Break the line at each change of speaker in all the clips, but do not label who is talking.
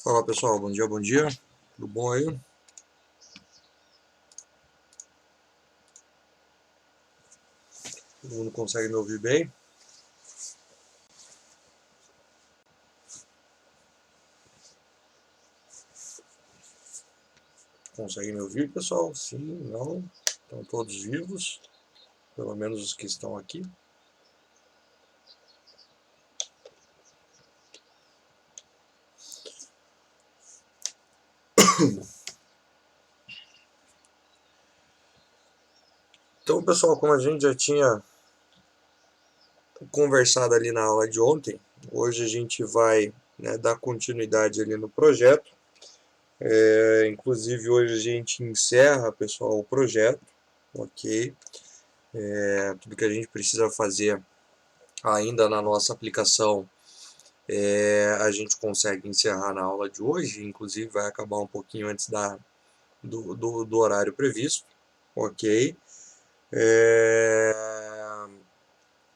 Fala pessoal, bom dia, bom dia. Tudo bom aí? Todo mundo consegue me ouvir bem? Consegue me ouvir, pessoal? Sim, não? Estão todos vivos? Pelo menos os que estão aqui. Então, pessoal, como a gente já tinha conversado ali na aula de ontem, hoje a gente vai, dar continuidade ali no projeto. Inclusive, hoje a gente encerra, pessoal, o projeto, ok? Tudo que a gente precisa fazer ainda na nossa aplicação a gente consegue encerrar na aula de hoje, inclusive vai acabar um pouquinho antes do horário previsto, ok?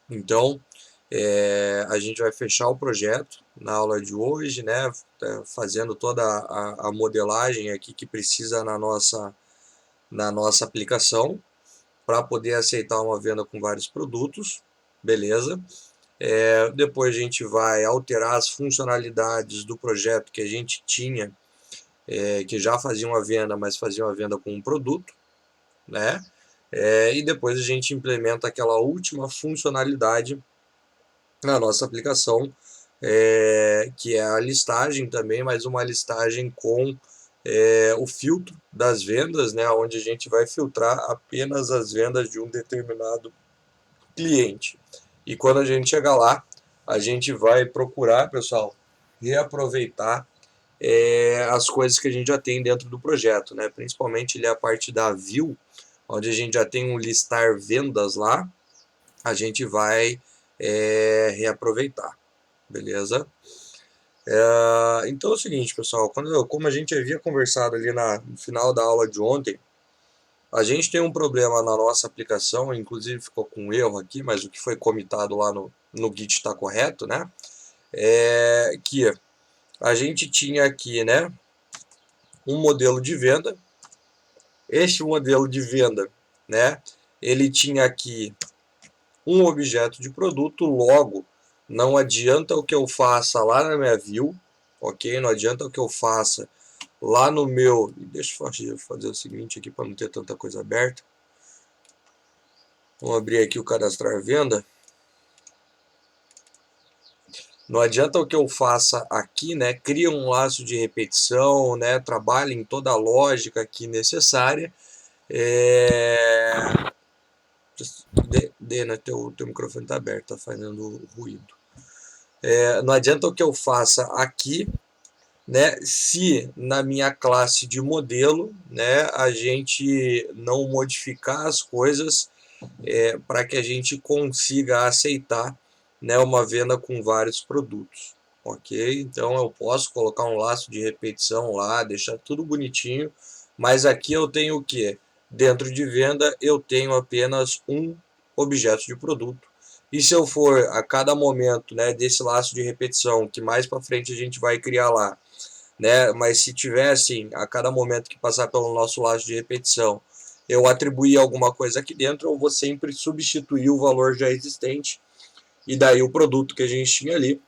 Então, a gente vai fechar o projeto na aula de hoje, né? Fazendo toda a modelagem aqui que precisa na nossa aplicação para poder aceitar uma venda com vários produtos, beleza? Depois a gente vai alterar as funcionalidades do projeto que a gente tinha, que já fazia uma venda, mas fazia uma venda com um produto, né? E depois a gente implementa aquela última funcionalidade na nossa aplicação, que é a listagem também, mas uma listagem com o filtro das vendas, né? Onde a gente vai filtrar apenas as vendas de um determinado cliente. E quando a gente chegar lá, a gente vai procurar, pessoal, reaproveitar as coisas que a gente já tem dentro do projeto, né? Principalmente ali a parte da view, onde a gente já tem um listar vendas lá, a gente vai reaproveitar, beleza? Então é o seguinte, pessoal, como a gente havia conversado ali no final da aula de ontem, a gente tem um problema na nossa aplicação, inclusive ficou com um erro aqui, mas o que foi comitado lá no Git está correto, né? Que a gente tinha aqui, né, um modelo de venda. Este modelo de venda, né, ele tinha aqui um objeto de produto, logo não adianta o que eu faça lá na minha view, ok? Não adianta o que eu faça lá no meu... Deixa eu fazer o seguinte aqui para não ter tanta coisa aberta. Vamos abrir aqui o cadastrar venda. Não adianta o que eu faça aqui, né? Cria um laço de repetição, né? Trabalhe em toda a lógica aqui necessária. Né? Teu microfone está aberto, está fazendo ruído. Não adianta o que eu faça aqui, né? Se na minha classe de modelo, né? A gente não modificar as coisas para que a gente consiga aceitar, né, uma venda com vários produtos, ok? Então eu posso colocar um laço de repetição lá, deixar tudo bonitinho, mas aqui eu tenho o que? Dentro de venda eu tenho apenas um objeto de produto. E se eu for a cada momento, né, desse laço de repetição, que mais para frente a gente vai criar lá, né, mas se tiver assim, a cada momento que passar pelo nosso laço de repetição, eu atribuir alguma coisa aqui dentro, eu vou sempre substituir o valor já existente, e daí o produto que a gente tinha ali,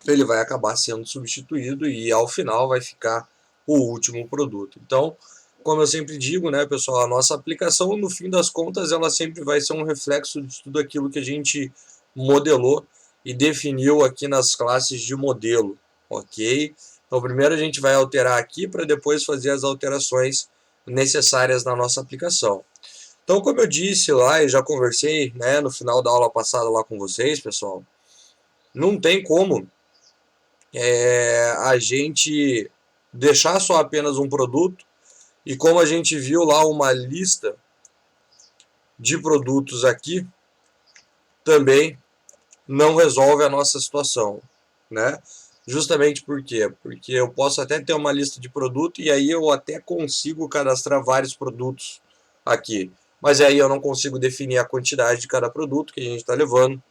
ele vai acabar sendo substituído e ao final vai ficar o último produto. Então, como eu sempre digo, né, pessoal, a nossa aplicação, no fim das contas, ela sempre vai ser um reflexo de tudo aquilo que a gente modelou e definiu aqui nas classes de modelo, ok? Então, primeiro a gente vai alterar aqui para depois fazer as alterações necessárias na nossa aplicação. Então, como eu disse lá e já conversei, né, no final da aula passada lá com vocês, pessoal, não tem como a gente deixar só apenas um produto e como a gente viu lá uma lista de produtos aqui, também não resolve a nossa situação, né? Justamente por quê? Porque eu posso até ter uma lista de produto e aí eu até consigo cadastrar vários produtos aqui, mas aí eu não consigo definir a quantidade de cada produto que a gente está levando,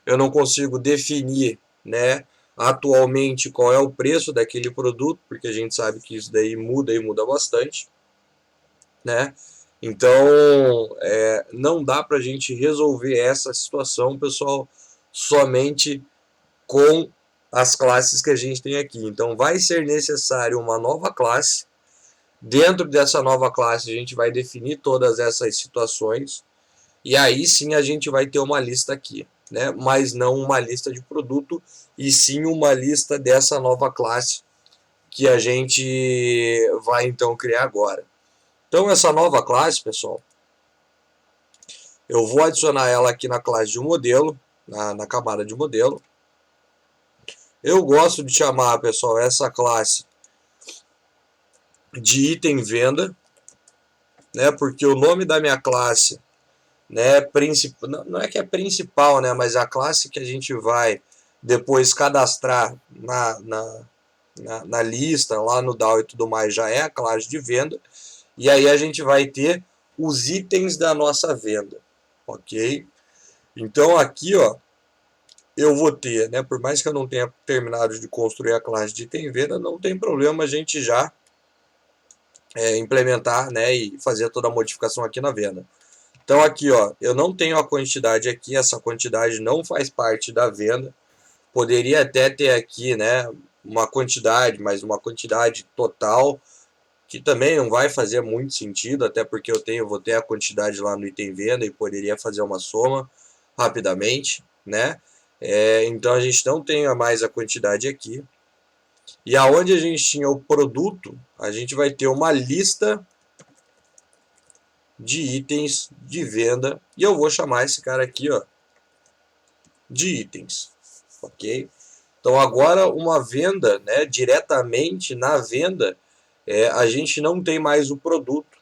eu não consigo definir, né, atualmente qual é o preço daquele produto, porque a gente sabe que isso daí muda e muda bastante, né? Então, não dá para a gente resolver essa situação, pessoal, somente com as classes que a gente tem aqui. Então, vai ser necessário uma nova classe. Dentro dessa nova classe, a gente vai definir todas essas situações. E aí sim a gente vai ter uma lista aqui, né? Mas não uma lista de produto, e sim uma lista dessa nova classe que a gente vai então criar agora. Então, essa nova classe, pessoal, eu vou adicionar ela aqui na classe de modelo, na camada de modelo. Eu gosto de chamar, pessoal, essa classe de item venda, né? Porque o nome da minha classe, né, não é que é principal, né, mas a classe que a gente vai depois cadastrar na lista, lá no DAO e tudo mais, já é a classe de venda. E aí a gente vai ter os itens da nossa venda, ok? Então aqui, ó, eu vou ter, né, por mais que eu não tenha terminado de construir a classe de item venda, não tem problema a gente já implementar, né, e fazer toda a modificação aqui na venda. Então aqui, ó, eu não tenho a quantidade aqui, essa quantidade não faz parte da venda. Poderia até ter aqui, né, uma quantidade, mas uma quantidade total, que também não vai fazer muito sentido, até porque vou ter a quantidade lá no item venda e poderia fazer uma soma rapidamente, né? Então a gente não tem mais a quantidade aqui. E aonde a gente tinha o produto, a gente vai ter uma lista de itens de venda, e eu vou chamar esse cara aqui, ó, de itens, ok? Então agora uma venda, né, diretamente na venda, a gente não tem mais o produto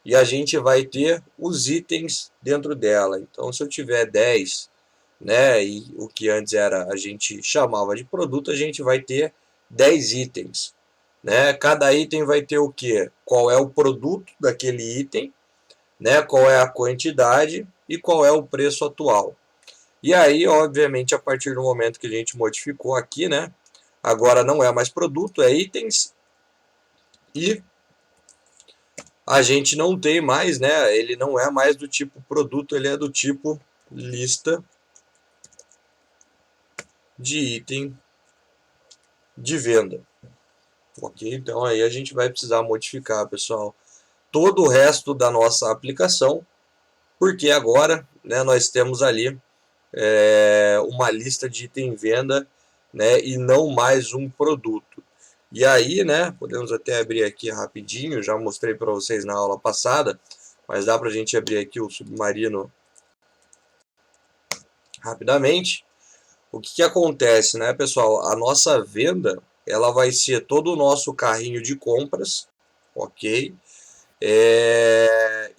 e a gente vai ter os itens dentro dela. Então se eu tiver 10, né, e o que antes a gente chamava de produto, a gente vai ter 10 itens, né? Cada item vai ter o que? Qual é o produto daquele item, né? Qual é a quantidade e qual é o preço atual. E aí, obviamente, a partir do momento que a gente modificou aqui, né? Agora não é mais produto, é itens. E a gente não tem mais, né? Ele não é mais do tipo produto, ele é do tipo lista de item de venda. Ok? Então aí a gente vai precisar modificar, pessoal, todo o resto da nossa aplicação, porque agora, né, nós temos ali uma lista de item venda, né, e não mais um produto. E aí, né, podemos até abrir aqui rapidinho, já mostrei para vocês na aula passada, mas dá para a gente abrir aqui o Submarino rapidamente. O que acontece, né, pessoal? A nossa venda, ela vai ser todo o nosso carrinho de compras, ok?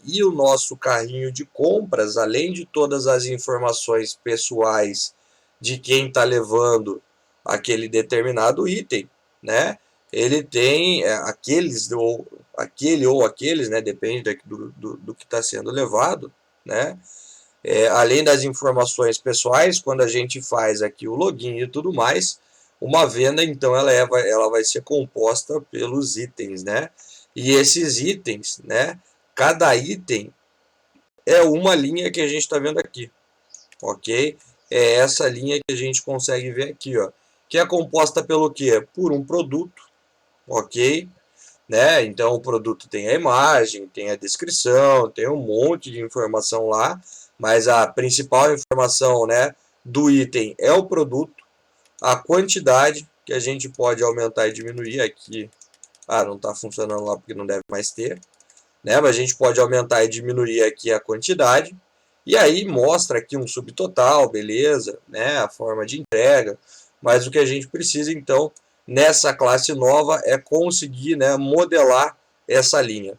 E o nosso carrinho de compras, além de todas as informações pessoais de quem está levando aquele determinado item, né? Ele tem aquele ou aqueles, né? Depende do que está sendo levado, né? Além das informações pessoais, quando a gente faz aqui o login e tudo mais, uma venda, então, ela vai ser composta pelos itens, né? E esses itens, né? Cada item é uma linha que a gente está vendo aqui, ok? É essa linha que a gente consegue ver aqui, ó, que é composta pelo quê? Por um produto, ok? Né? Então o produto tem a imagem, tem a descrição, tem um monte de informação lá, mas a principal informação, né, do item é o produto, a quantidade que a gente pode aumentar e diminuir aqui. Não está funcionando lá porque não deve mais ter, né? Mas a gente pode aumentar e diminuir aqui a quantidade. E aí mostra aqui um subtotal, beleza, né? A forma de entrega. Mas o que a gente precisa então nessa classe nova é conseguir, né, modelar essa linha,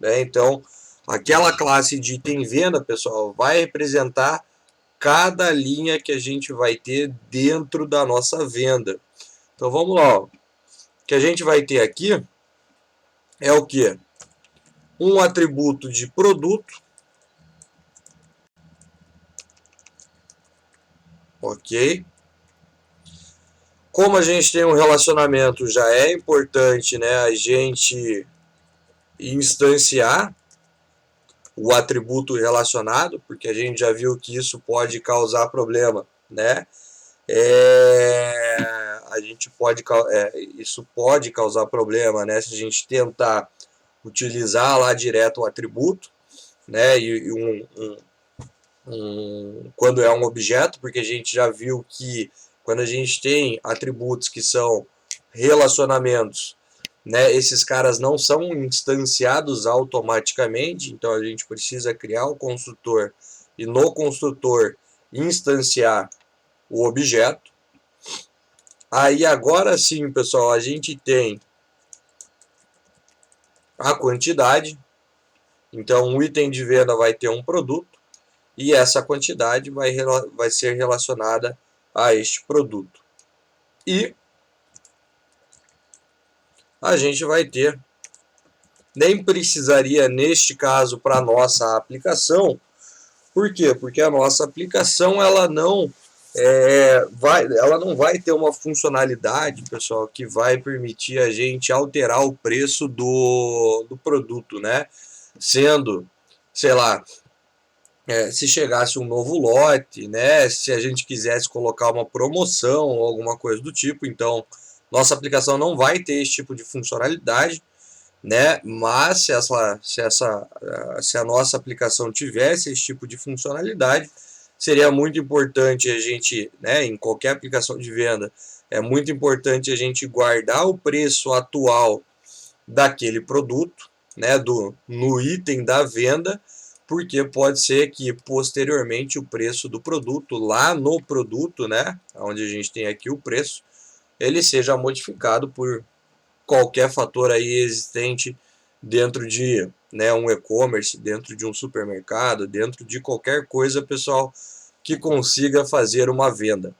né? Então aquela classe de item venda, pessoal, vai representar cada linha que a gente vai ter dentro da nossa venda. Então vamos lá, ó. O que a gente vai ter aqui é o que? Um atributo de produto, ok? Como a gente tem um relacionamento, já é importante, né, a gente instanciar o atributo relacionado, porque a gente já viu que isso pode causar problema, né? A gente pode, isso pode causar problema, né? Se a gente tentar utilizar lá direto o atributo, né? Quando é um objeto, porque a gente já viu que quando a gente tem atributos que são relacionamentos, né, esses caras não são instanciados automaticamente, então a gente precisa criar o construtor e no construtor instanciar o objeto. Aí agora sim, pessoal, a gente tem a quantidade, então um item de venda vai ter um produto e essa quantidade vai ser relacionada a este produto. E a gente vai ter, nem precisaria neste caso para a nossa aplicação. Por quê? Porque a nossa aplicação ela não vai ter uma funcionalidade, pessoal, que vai permitir a gente alterar o preço do produto, né? Sendo, sei lá, se chegasse um novo lote, né? Se a gente quisesse colocar uma promoção ou alguma coisa do tipo, então nossa aplicação não vai ter esse tipo de funcionalidade, né? Mas se a nossa aplicação tivesse esse tipo de funcionalidade, seria muito importante a gente, né, em qualquer aplicação de venda, é muito importante a gente guardar o preço atual daquele produto, né, no item da venda, porque pode ser que posteriormente o preço do produto, lá no produto, né, onde a gente tem aqui o preço, ele seja modificado por qualquer fator aí existente dentro de, né, um e-commerce, dentro de um supermercado, dentro de qualquer coisa, pessoal, que consiga fazer uma venda,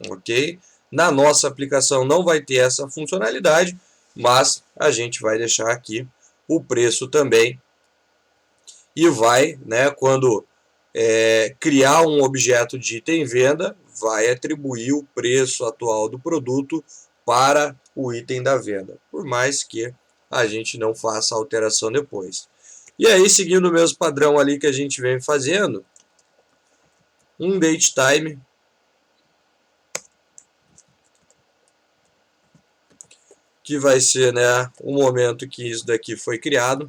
ok? Na nossa aplicação não vai ter essa funcionalidade, mas a gente vai deixar aqui o preço também e vai, né, quando criar um objeto de item venda, vai atribuir o preço atual do produto para o item da venda, por mais que a gente não faça alteração depois. E aí, seguindo o mesmo padrão ali que a gente vem fazendo, um date time, que vai ser, né, o momento que isso daqui foi criado.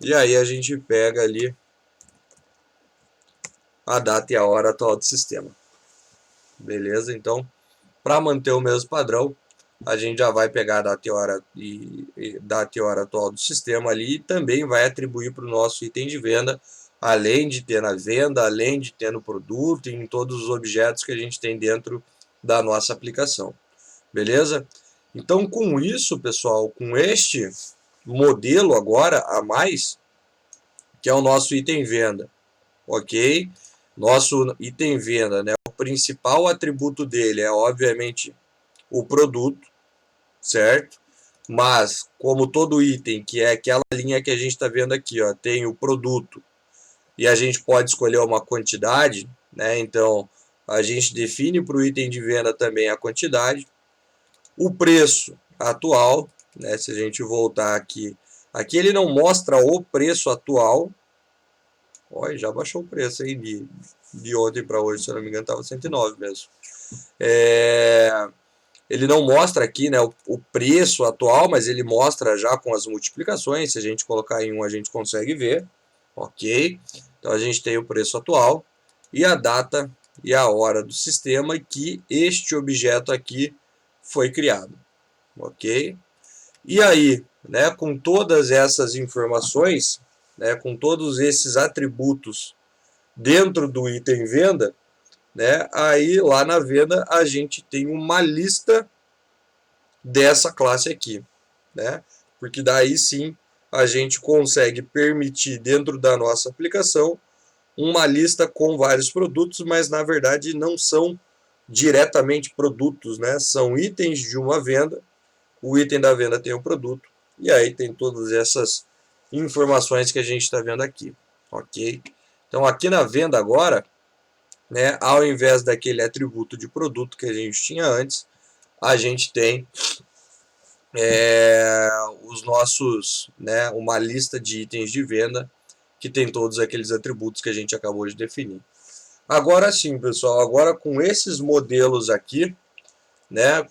E aí a gente pega ali a data e a hora atual do sistema. Beleza? Então, para manter o mesmo padrão, a gente já vai pegar a data e hora atual do sistema ali e também vai atribuir para o nosso item de venda, além de ter na venda, além de ter no produto e em todos os objetos que a gente tem dentro da nossa aplicação. Beleza? Então, com isso, pessoal, com este modelo agora a mais, que é o nosso item venda, ok? Nosso item venda, né? O principal atributo dele é, obviamente, o produto, certo? Mas, como todo item, que é aquela linha que a gente está vendo aqui, ó, tem o produto e a gente pode escolher uma quantidade, né? Então, a gente define para o item de venda também a quantidade. O preço atual, né? Se a gente voltar aqui, aqui ele não mostra o preço atual. Olha, já baixou o preço aí de ontem para hoje, se eu não me engano, estava 109 mesmo. Ele não mostra aqui, né, o preço atual, mas ele mostra já com as multiplicações. Se a gente colocar em 1, a gente consegue ver. Ok? Então a gente tem o preço atual e a data e a hora do sistema que este objeto aqui foi criado. Ok? E aí, né, com todas essas informações, né, com todos esses atributos dentro do item venda, né, aí lá na venda a gente tem uma lista dessa classe aqui, né? Porque daí sim a gente consegue permitir dentro da nossa aplicação uma lista com vários produtos, mas na verdade não são diretamente produtos, né? São itens de uma venda. O item da venda tem o produto e aí tem todas essas informações que a gente está vendo aqui, ok? Então aqui na venda agora, né, ao invés daquele atributo de produto que a gente tinha antes, a gente tem os nossos, né, uma lista de itens de venda que tem todos aqueles atributos que a gente acabou de definir. Agora sim, pessoal, agora com esses modelos aqui, né,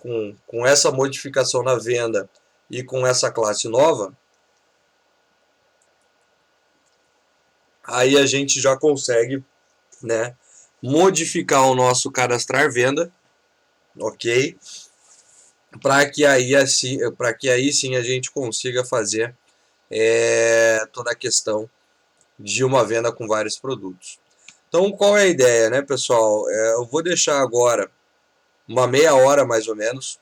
com essa modificação na venda e com essa classe nova, aí a gente já consegue, né, modificar o nosso cadastrar venda, ok? Para que aí sim a gente consiga fazer toda a questão de uma venda com vários produtos. Então, qual é a ideia, né, pessoal? Eu vou deixar agora uma meia hora mais ou menos,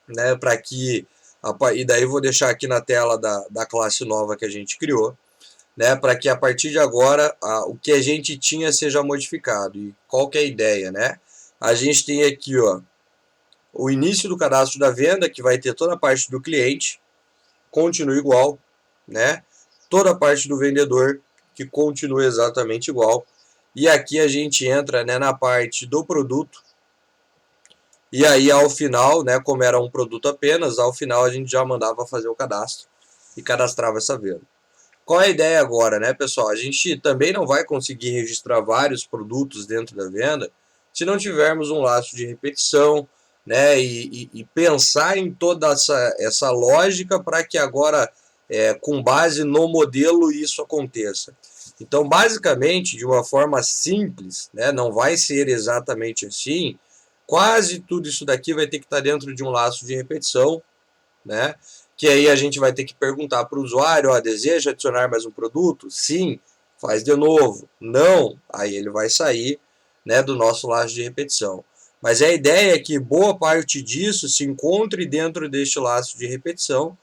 né, para que e daí vou deixar aqui na tela da classe nova que a gente criou, né, para que a partir de agora o que a gente tinha seja modificado. E qual que é a ideia, né? A gente tem aqui, ó, o início do cadastro da venda, que vai ter toda a parte do cliente, continua igual, né? Toda a parte do vendedor, que continua exatamente igual. E aqui a gente entra, né, na parte do produto. E aí ao final, né, como era um produto apenas, ao final a gente já mandava fazer o cadastro e cadastrava essa venda. Qual é a ideia agora, né, pessoal? A gente também não vai conseguir registrar vários produtos dentro da venda se não tivermos um laço de repetição, né, e pensar em toda essa lógica para que agora, com base no modelo, isso aconteça. Então, basicamente, de uma forma simples, né, não vai ser exatamente assim, quase tudo isso daqui vai ter que estar dentro de um laço de repetição, né? Que aí a gente vai ter que perguntar para o usuário, ó, deseja adicionar mais um produto? Sim, faz de novo. Não, aí ele vai sair, né, do nosso laço de repetição. Mas a ideia é que boa parte disso se encontre dentro deste laço de repetição,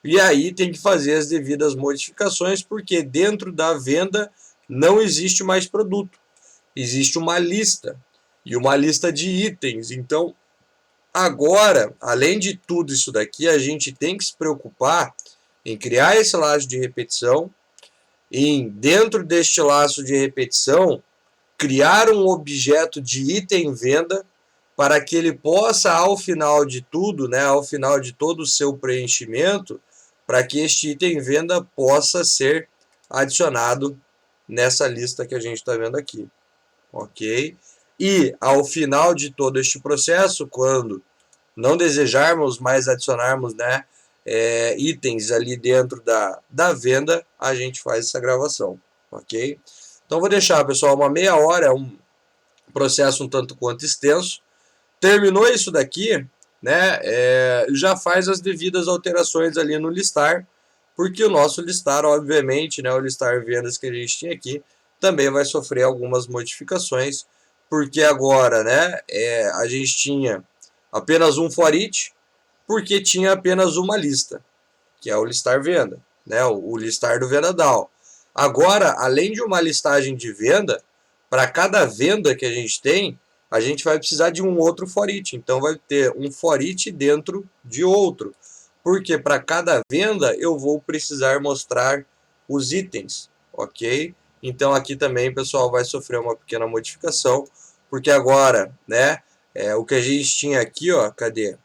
e aí tem que fazer as devidas modificações, porque dentro da venda não existe mais produto, existe uma lista, e uma lista de itens. Então, agora, além de tudo isso daqui, a gente tem que se preocupar em criar esse laço de repetição, em, dentro deste laço de repetição, criar um objeto de item venda para que ele possa, ao final de tudo, né, ao final de todo o seu preenchimento, para que este item venda possa ser adicionado nessa lista que a gente está vendo aqui, ok? E ao final de todo este processo, quando não desejarmos mais adicionarmos, né, itens ali dentro da venda, a gente faz essa gravação, ok? Então vou deixar, pessoal, uma meia hora, é um processo um tanto quanto extenso. Terminou isso daqui, né, já faz as devidas alterações ali no listar, porque o nosso listar, obviamente, né, o listar vendas que a gente tinha aqui, também vai sofrer algumas modificações, porque agora, né, a gente tinha apenas um for each, porque tinha apenas uma lista, que é o listar venda, né, o listar do VendaDAO. Agora, além de uma listagem de venda, para cada venda que a gente tem, a gente vai precisar de um outro for each. Então vai ter um for each dentro de outro. Porque para cada venda eu vou precisar mostrar os itens, ok? Então aqui também, pessoal, vai sofrer uma pequena modificação, porque agora, né, o que a gente tinha aqui, ó, cadê?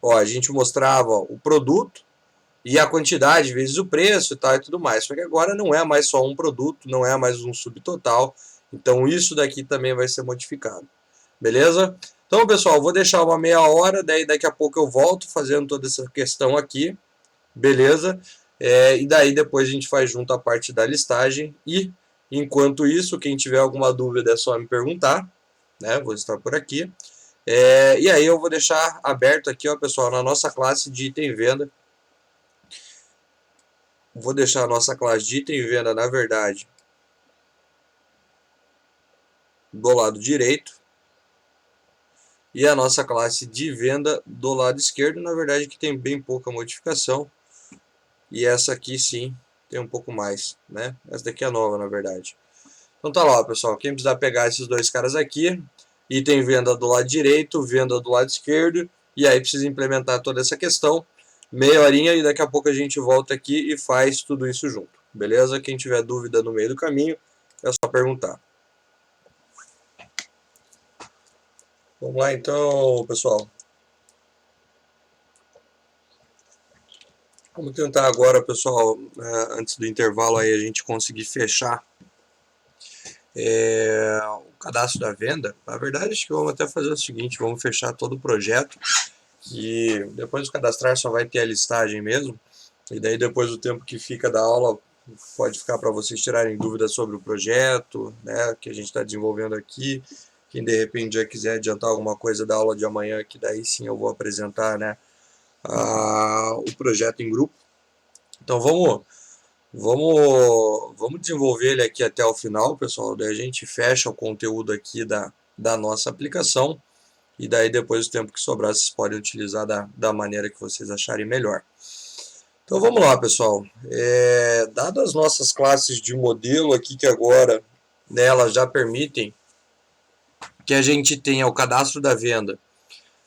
Ó, a gente mostrava o produto e a quantidade vezes o preço e tal e tudo mais. Só que agora não é mais só um produto, não é mais um subtotal. Então isso daqui também vai ser modificado. Beleza? Então, pessoal, vou deixar uma meia hora, daí daqui a pouco eu volto fazendo toda essa questão aqui. Beleza? E daí depois a gente faz junto a parte da listagem. E, enquanto isso, quem tiver alguma dúvida é só me perguntar. Né? Vou estar por aqui. E aí eu vou deixar aberto aqui, ó, pessoal, na nossa classe de item venda. Vou deixar a nossa classe de item venda, na verdade, do lado direito. E a nossa classe de venda do lado esquerdo, na verdade, que tem bem pouca modificação. E essa aqui sim tem um pouco mais, né? Essa daqui é nova, na verdade. Então tá lá, pessoal. Quem precisar pegar esses dois caras aqui, item venda do lado direito, venda do lado esquerdo, e aí precisa implementar toda essa questão. Meia horinha e daqui a pouco a gente volta aqui e faz tudo isso junto. Beleza? Quem tiver dúvida no meio do caminho, é só perguntar. Vamos lá então, pessoal. Vamos tentar agora, pessoal, antes do intervalo aí a gente conseguir fechar o cadastro da venda. Na verdade, acho que vamos até fazer o seguinte, vamos fechar todo o projeto, que depois do cadastrar só vai ter a listagem mesmo, e daí depois o tempo que fica da aula pode ficar para vocês tirarem dúvidas sobre o projeto, né, que a gente está desenvolvendo aqui. Quem de repente já quiser adiantar alguma coisa da aula de amanhã, que daí sim eu vou apresentar, né, o projeto em grupo. Então vamos desenvolver ele aqui até o final, pessoal. Daí a gente fecha o conteúdo aqui da nossa aplicação. E daí depois o tempo que sobrar vocês podem utilizar da maneira que vocês acharem melhor. Então vamos lá, pessoal. Dadas as nossas classes de modelo aqui, que agora elas já permitem que a gente tenha o cadastro da venda,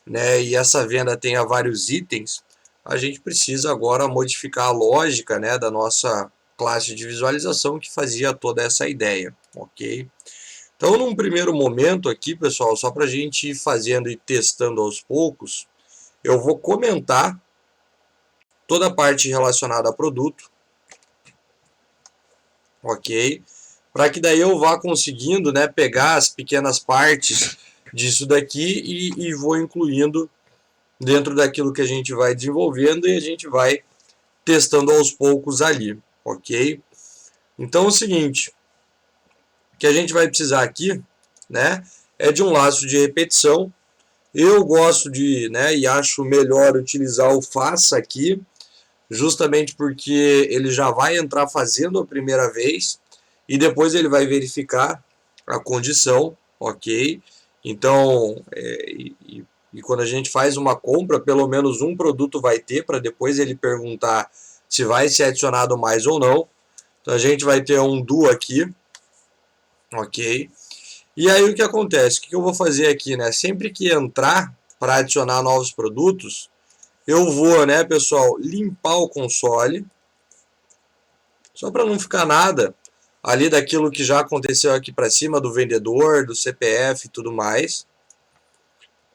né, e essa venda tenha vários itens, a gente precisa agora modificar a lógica, né, da nossa classe de visualização que fazia toda essa ideia, ok? Então, num primeiro momento aqui, pessoal, só para a gente ir fazendo e testando aos poucos, eu vou comentar toda a parte relacionada a produto, ok? Para que daí eu vá conseguindo, né, pegar as pequenas partes disso daqui e vou incluindo dentro daquilo que a gente vai desenvolvendo e a gente vai testando aos poucos ali, ok? Então é o seguinte, o que a gente vai precisar aqui, né, é de um laço de repetição. Eu gosto de, né, e acho melhor utilizar o faça aqui, justamente porque ele já vai entrar fazendo a primeira vez e depois ele vai verificar a condição, ok? Então, e quando a gente faz uma compra, pelo menos um produto vai ter, para depois ele perguntar se vai ser adicionado mais ou não. Então a gente vai ter um do aqui, ok? E aí o que acontece? O que eu vou fazer aqui, né? Sempre que entrar para adicionar novos produtos, eu vou, né, pessoal, limpar o console, só para não ficar nada ali daquilo que já aconteceu aqui para cima, do vendedor, do CPF e tudo mais.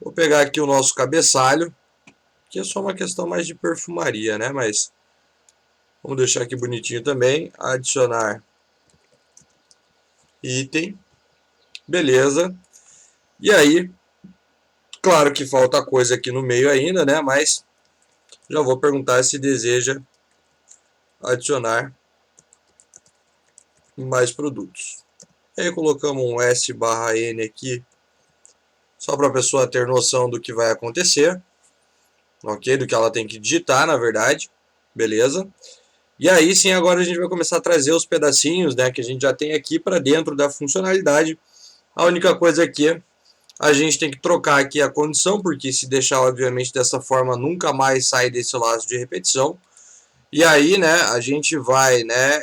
Vou pegar aqui o nosso cabeçalho, que é só uma questão mais de perfumaria, né? Mas vamos deixar aqui bonitinho também. Adicionar item. Beleza. E aí, claro que falta coisa aqui no meio ainda, né? Mas já vou perguntar se deseja adicionar mais produtos. E aí colocamos um S/N aqui, só para a pessoa ter noção do que vai acontecer. Ok? Do que ela tem que digitar, na verdade. Beleza? E aí sim, agora a gente vai começar a trazer os pedacinhos, né, que a gente já tem aqui para dentro da funcionalidade. A única coisa aqui, a gente tem que trocar aqui a condição, porque se deixar, obviamente, dessa forma, nunca mais sai desse laço de repetição. E aí, né, a gente vai, né,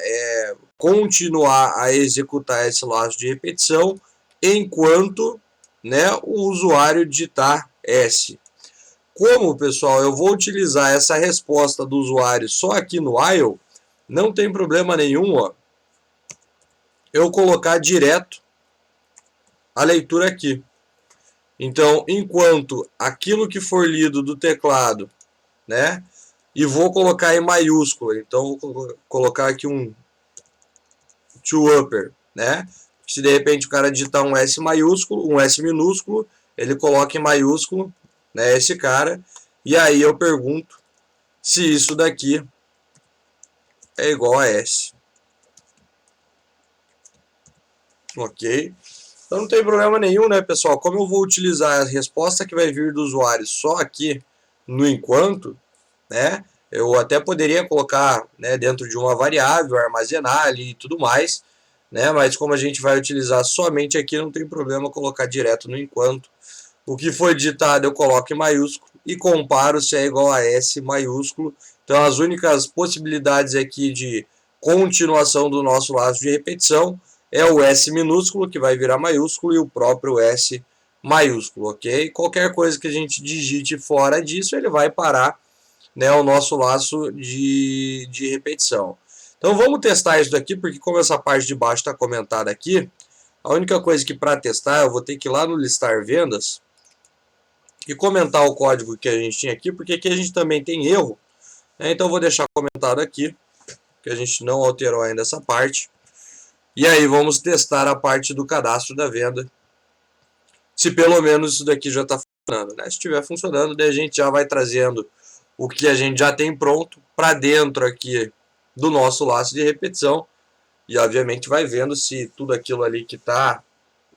continuar a executar esse laço de repetição enquanto, né, o usuário digitar S. Como, pessoal, eu vou utilizar essa resposta do usuário só aqui no while, não tem problema nenhum, ó, eu colocar direto a leitura aqui. Então, enquanto aquilo que for lido do teclado, né, e vou colocar em maiúsculo, então vou colocar aqui um to upper, né, se de repente o cara digitar um S maiúsculo, um S minúsculo, ele coloca em maiúsculo, né, esse cara, e aí eu pergunto se isso daqui é igual a S. Ok? Então não tem problema nenhum, né, pessoal? Como eu vou utilizar a resposta que vai vir do usuário só aqui no enquanto, né, eu até poderia colocar, né, dentro de uma variável, armazenar ali e tudo mais, né, mas como a gente vai utilizar somente aqui, não tem problema colocar direto no enquanto. O que foi digitado eu coloco em maiúsculo e comparo se é igual a S maiúsculo. Então as únicas possibilidades aqui de continuação do nosso laço de repetição é o S minúsculo, que vai virar maiúsculo, e o próprio S maiúsculo, ok? Qualquer coisa que a gente digite fora disso, ele vai parar, né, o nosso laço de repetição. Então vamos testar isso daqui, porque como essa parte de baixo está comentada aqui, A única coisa que para testar eu vou ter que ir lá no listar vendas e comentar o código que a gente tinha aqui, porque aqui a gente também tem erro, né? Então eu vou deixar comentado aqui, que a gente não alterou ainda essa parte. E aí vamos testar a parte do cadastro da venda, se pelo menos isso daqui já está funcionando, né? Se estiver funcionando, daí a gente já vai trazendo o que a gente já tem pronto para dentro aqui do nosso laço de repetição. E obviamente vai vendo se tudo aquilo ali que está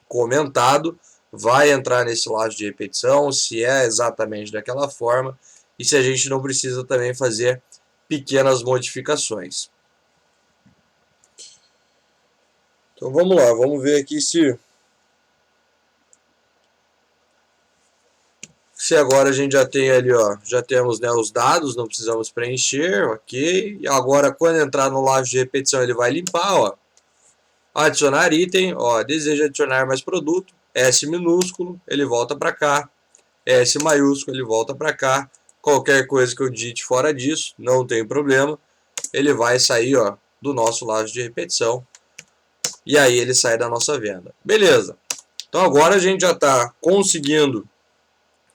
comentado vai entrar nesse laço de repetição, se é exatamente daquela forma e se a gente não precisa também fazer pequenas modificações. Então vamos lá, vamos ver aqui se agora a gente já tem ali, ó, já temos, né, os dados, não precisamos preencher, ok. E agora quando entrar no laço de repetição ele vai limpar, ó. Adicionar item, ó, deseja adicionar mais produto, S minúsculo, ele volta para cá, S maiúsculo, ele volta para cá. Qualquer coisa que eu digite fora disso, não tem problema, ele vai sair, ó, do nosso laço de repetição e aí ele sai da nossa venda. Beleza. Então agora a gente já está conseguindo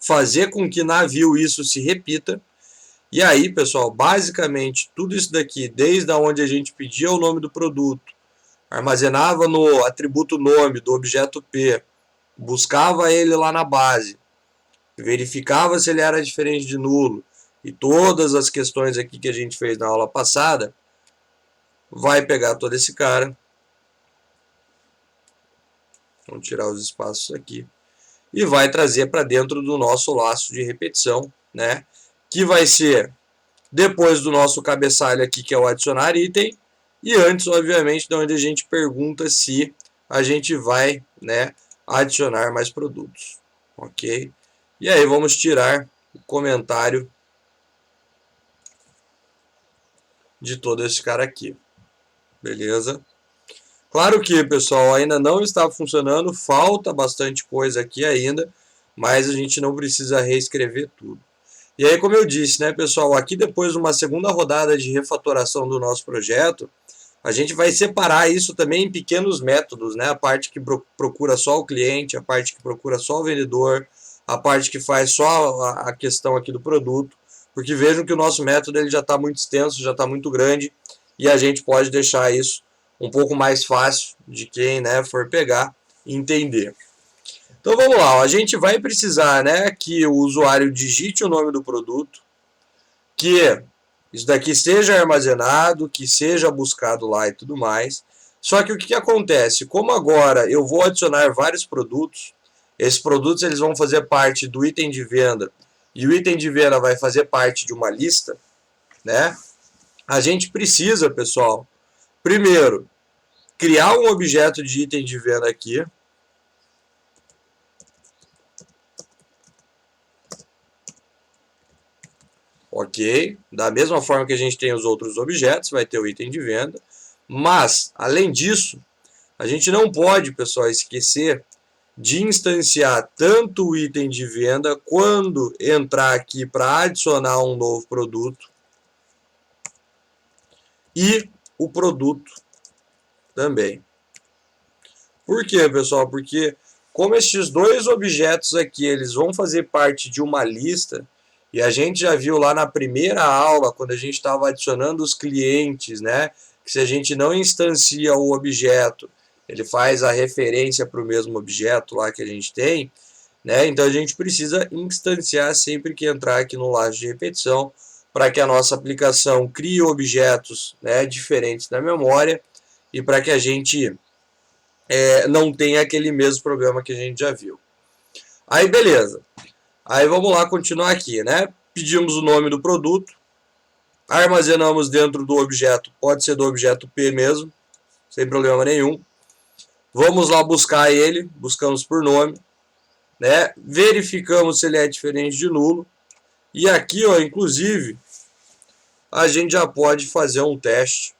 fazer com que na view isso se repita. E aí, pessoal, basicamente tudo isso daqui, desde onde a gente pedia o nome do produto, armazenava no atributo nome do objeto P, buscava ele lá na base, verificava se ele era diferente de nulo, e todas as questões aqui que a gente fez na aula passada, vai pegar todo esse cara, vamos tirar os espaços aqui, e vai trazer para dentro do nosso laço de repetição, né? Que vai ser depois do nosso cabeçalho aqui, que é o adicionar item, e antes, obviamente, de onde a gente pergunta se a gente vai, né, adicionar mais produtos, ok? E aí vamos tirar o comentário de todo esse cara aqui, beleza? Claro que, pessoal, ainda não está funcionando, falta bastante coisa aqui ainda, mas a gente não precisa reescrever tudo. E aí, como eu disse, né, pessoal, aqui depois de uma segunda rodada de refatoração do nosso projeto, a gente vai separar isso também em pequenos métodos, né? A parte que procura só o cliente, a parte que procura só o vendedor, a parte que faz só a questão aqui do produto, porque vejam que o nosso método ele já está muito extenso, já está muito grande, e a gente pode deixar isso um pouco mais fácil de quem, né, for pegar e entender. Então vamos lá, ó. A gente vai precisar, né, que o usuário digite o nome do produto, que isso daqui seja armazenado, que seja buscado lá e tudo mais. Só que o que acontece? Como agora eu vou adicionar vários produtos, esses produtos eles vão fazer parte do item de venda e o item de venda vai fazer parte de uma lista, né? A gente precisa, pessoal, primeiro, criar um objeto de item de venda aqui. Ok, da mesma forma que a gente tem os outros objetos, vai ter o item de venda. Mas, além disso, a gente não pode, pessoal, esquecer de instanciar tanto o item de venda quando entrar aqui para adicionar um novo produto e o produto também. Por quê, pessoal? Porque como esses dois objetos aqui eles vão fazer parte de uma lista, e a gente já viu lá na primeira aula, quando a gente estava adicionando os clientes, né? Que se a gente não instancia o objeto, ele faz a referência para o mesmo objeto lá que a gente tem, né? Então a gente precisa instanciar sempre que entrar aqui no laço de repetição, para que a nossa aplicação crie objetos, né, diferentes da memória e para que a gente não tenha aquele mesmo problema que a gente já viu. Aí beleza. Aí vamos lá continuar aqui, né? Pedimos o nome do produto, armazenamos dentro do objeto, pode ser do objeto P mesmo, sem problema nenhum. Vamos lá buscar ele, buscamos por nome, né? Verificamos se ele é diferente de nulo. E aqui, ó, inclusive, a gente já pode fazer um teste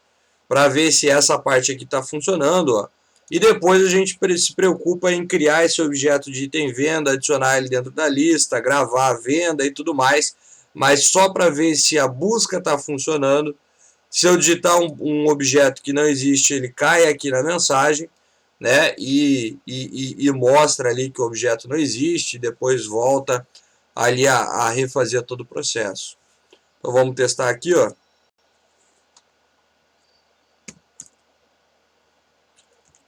para ver se essa parte aqui está funcionando, ó. E depois a gente se preocupa em criar esse objeto de item venda, adicionar ele dentro da lista, gravar a venda e tudo mais, mas só para ver se a busca está funcionando. Se eu digitar um objeto que não existe, ele cai aqui na mensagem, né, e mostra ali que o objeto não existe, depois volta ali a refazer todo o processo. Então vamos testar aqui, ó.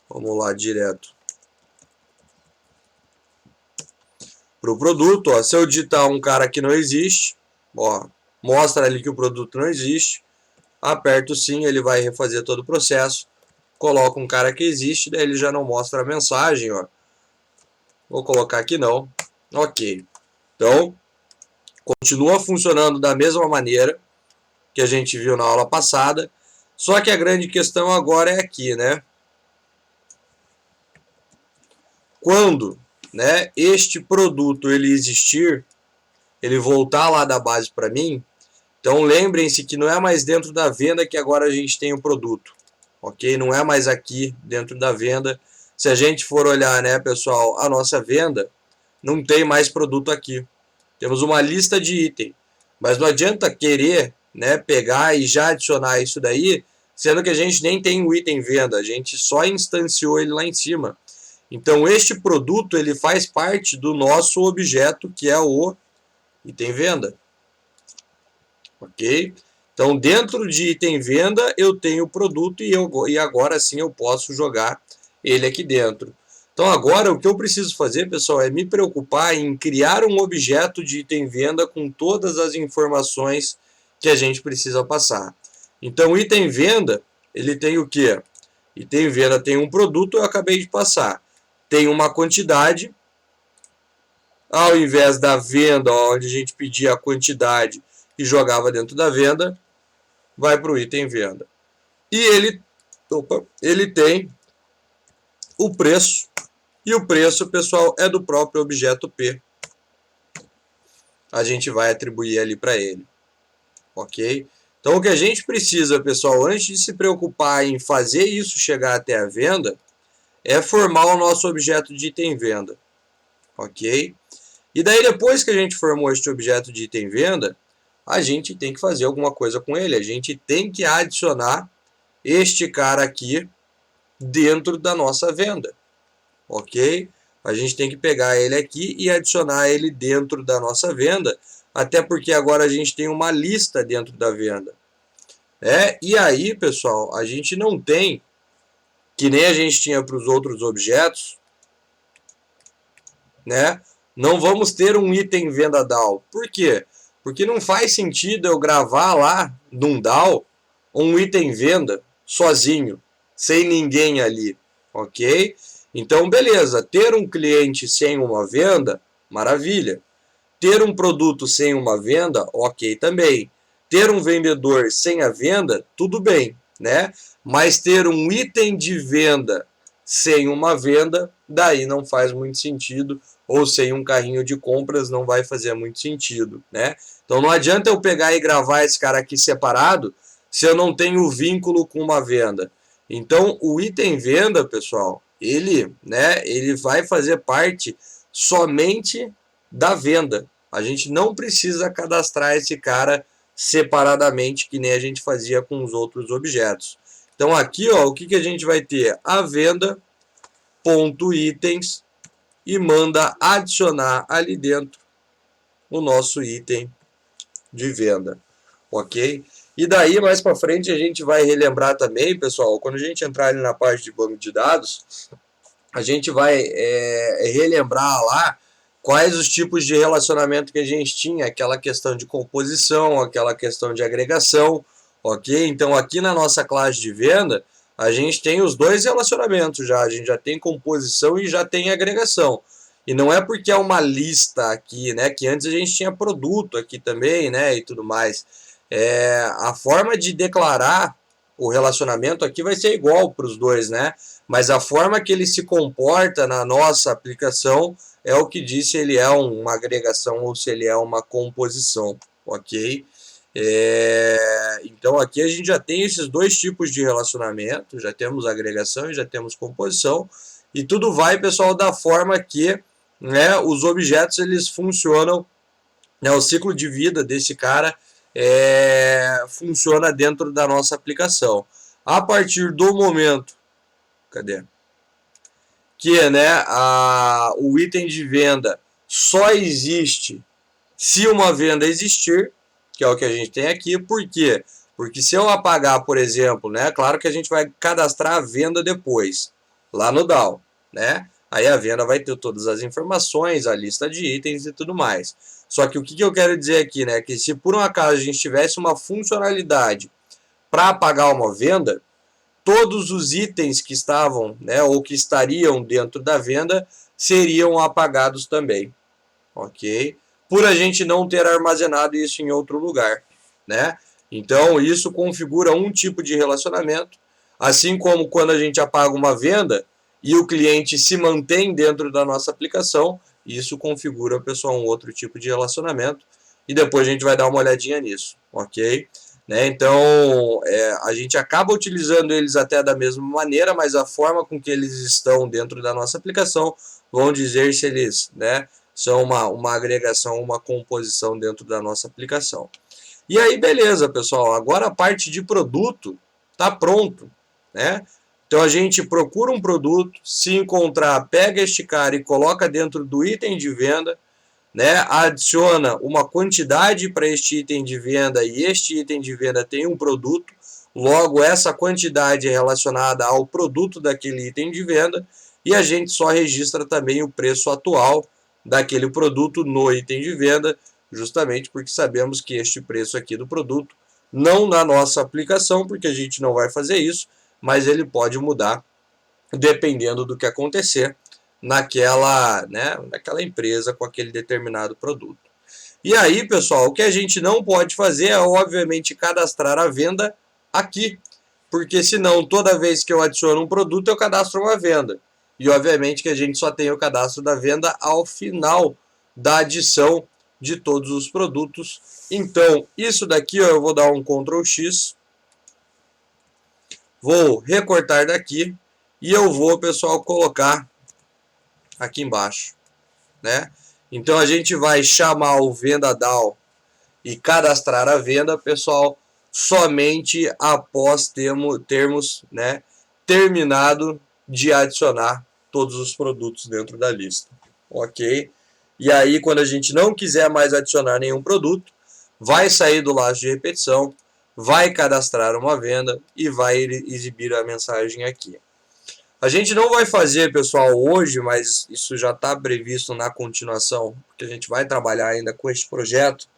Vamos lá direto para o produto, ó. Se eu digitar um cara que não existe, ó, mostra ali que o produto não existe, aperto sim, ele vai refazer todo o processo, coloca um cara que existe, daí ele já não mostra a mensagem, ó. Vou colocar aqui não, ok. Então, continua funcionando da mesma maneira que a gente viu na aula passada, só que a grande questão agora é aqui, né? Quando, né, este produto ele existir, ele voltar lá da base para mim, então lembrem-se que não é mais dentro da venda que agora a gente tem o produto, ok? Não é mais aqui dentro da venda. Se a gente for olhar, né, pessoal, a nossa venda, não tem mais produto aqui. Temos uma lista de item, mas não adianta querer, né, pegar e já adicionar isso daí, sendo que a gente nem tem o item venda, a gente só instanciou ele lá em cima. Então este produto ele faz parte do nosso objeto que é o item venda, ok? Então dentro de item venda eu tenho o produto e agora sim eu posso jogar ele aqui dentro. Então agora o que eu preciso fazer, pessoal, é me preocupar em criar um objeto de item venda com todas as informações que a gente precisa passar. Então o item venda, ele tem o quê? Item venda tem um produto, eu acabei de passar. Tem uma quantidade, ao invés da venda, onde a gente pedia a quantidade e jogava dentro da venda, vai para o item venda. E ele tem o preço, e o preço, pessoal, é do próprio objeto P. A gente vai atribuir ali para ele, ok? Então o que a gente precisa, pessoal, antes de se preocupar em fazer isso chegar até a venda, é formar o nosso objeto de item venda, ok? E daí depois que a gente formou este objeto de item venda, a gente tem que fazer alguma coisa com ele, a gente tem que adicionar este cara aqui dentro da nossa venda, ok? A gente tem que pegar ele aqui e adicionar ele dentro da nossa venda, até porque agora a gente tem uma lista dentro da venda. E aí, pessoal, a gente não tem, que nem a gente tinha para os outros objetos, né? Não vamos ter um item venda DAO. Por quê? Porque não faz sentido eu gravar lá num DAO um item venda sozinho, sem ninguém ali, ok? Então, beleza, ter um cliente sem uma venda, maravilha. Ter um produto sem uma venda, ok também. Ter um vendedor sem a venda, tudo bem, né? Mas ter um item de venda sem uma venda, daí não faz muito sentido, ou sem um carrinho de compras não vai fazer muito sentido, né? Então não adianta eu pegar e gravar esse cara aqui separado se eu não tenho vínculo com uma venda. Então o item venda, pessoal, ele vai fazer parte somente da venda. A gente não precisa cadastrar esse cara separadamente, que nem a gente fazia com os outros objetos. Então aqui, ó, o que a gente vai ter? A venda, ponto itens, e manda adicionar ali dentro o nosso item de venda, ok? E daí, mais para frente, a gente vai relembrar também, pessoal, quando a gente entrar ali na parte de banco de dados, a gente vai relembrar lá quais os tipos de relacionamento que a gente tinha, aquela questão de composição, aquela questão de agregação, ok? Então aqui na nossa classe de venda, a gente tem os dois relacionamentos já, a gente já tem composição e já tem agregação. E não é porque é uma lista aqui, né, que antes a gente tinha produto aqui também, né, e tudo mais. A forma de declarar o relacionamento aqui vai ser igual para os dois, né? Mas a forma que ele se comporta na nossa aplicação é o que diz se ele é uma agregação ou se ele é uma composição, ok? Então aqui a gente já tem esses dois tipos de relacionamento, já temos agregação e já temos composição, e tudo vai, pessoal, da forma que, né, os objetos eles funcionam, né, o ciclo de vida desse cara funciona dentro da nossa aplicação. A partir do momento, cadê? que, né, o item de venda só existe se uma venda existir, que é o que a gente tem aqui. Por quê? Porque se eu apagar, por exemplo, né, claro que a gente vai cadastrar a venda depois, lá no DAO, né? Aí a venda vai ter todas as informações, a lista de itens e tudo mais. Só que o que eu quero dizer aqui, né, que se por um acaso a gente tivesse uma funcionalidade para apagar uma venda, todos os itens que estavam, né, ou que estariam dentro da venda seriam apagados também, ok? Por a gente não ter armazenado isso em outro lugar, né? Então isso configura um tipo de relacionamento, assim como quando a gente apaga uma venda e o cliente se mantém dentro da nossa aplicação, isso configura, pessoal, um outro tipo de relacionamento, e depois a gente vai dar uma olhadinha nisso, ok? Né? Então, a gente acaba utilizando eles até da mesma maneira, mas a forma com que eles estão dentro da nossa aplicação vão dizer se eles, né, são uma agregação, uma composição dentro da nossa aplicação. E aí, beleza, pessoal. Agora a parte de produto está pronto, né? Então a gente procura um produto, se encontrar, pega este cara e coloca dentro do item de venda, né? Adiciona uma quantidade para este item de venda e este item de venda tem um produto, logo essa quantidade é relacionada ao produto daquele item de venda e a gente só registra também o preço atual daquele produto no item de venda, justamente porque sabemos que este preço aqui do produto, não na nossa aplicação, porque a gente não vai fazer isso, mas ele pode mudar dependendo do que acontecer naquela, né, naquela empresa com aquele determinado produto. E aí, pessoal, o que a gente não pode fazer é, obviamente, cadastrar a venda aqui, porque senão toda vez que eu adiciono um produto, eu cadastro uma venda. E obviamente que a gente só tem o cadastro da venda ao final da adição de todos os produtos. Então, isso daqui, ó, eu vou dar um Ctrl X, vou recortar daqui e eu vou, pessoal, colocar aqui embaixo, né? Então a gente vai chamar o venda DAO e cadastrar a venda, pessoal, somente após termos, né, terminado de adicionar todos os produtos dentro da lista, ok? E aí, quando a gente não quiser mais adicionar nenhum produto, vai sair do laço de repetição, vai cadastrar uma venda e vai exibir a mensagem aqui. A gente não vai fazer, pessoal, hoje, mas isso já está previsto na continuação, porque a gente vai trabalhar ainda com este projeto.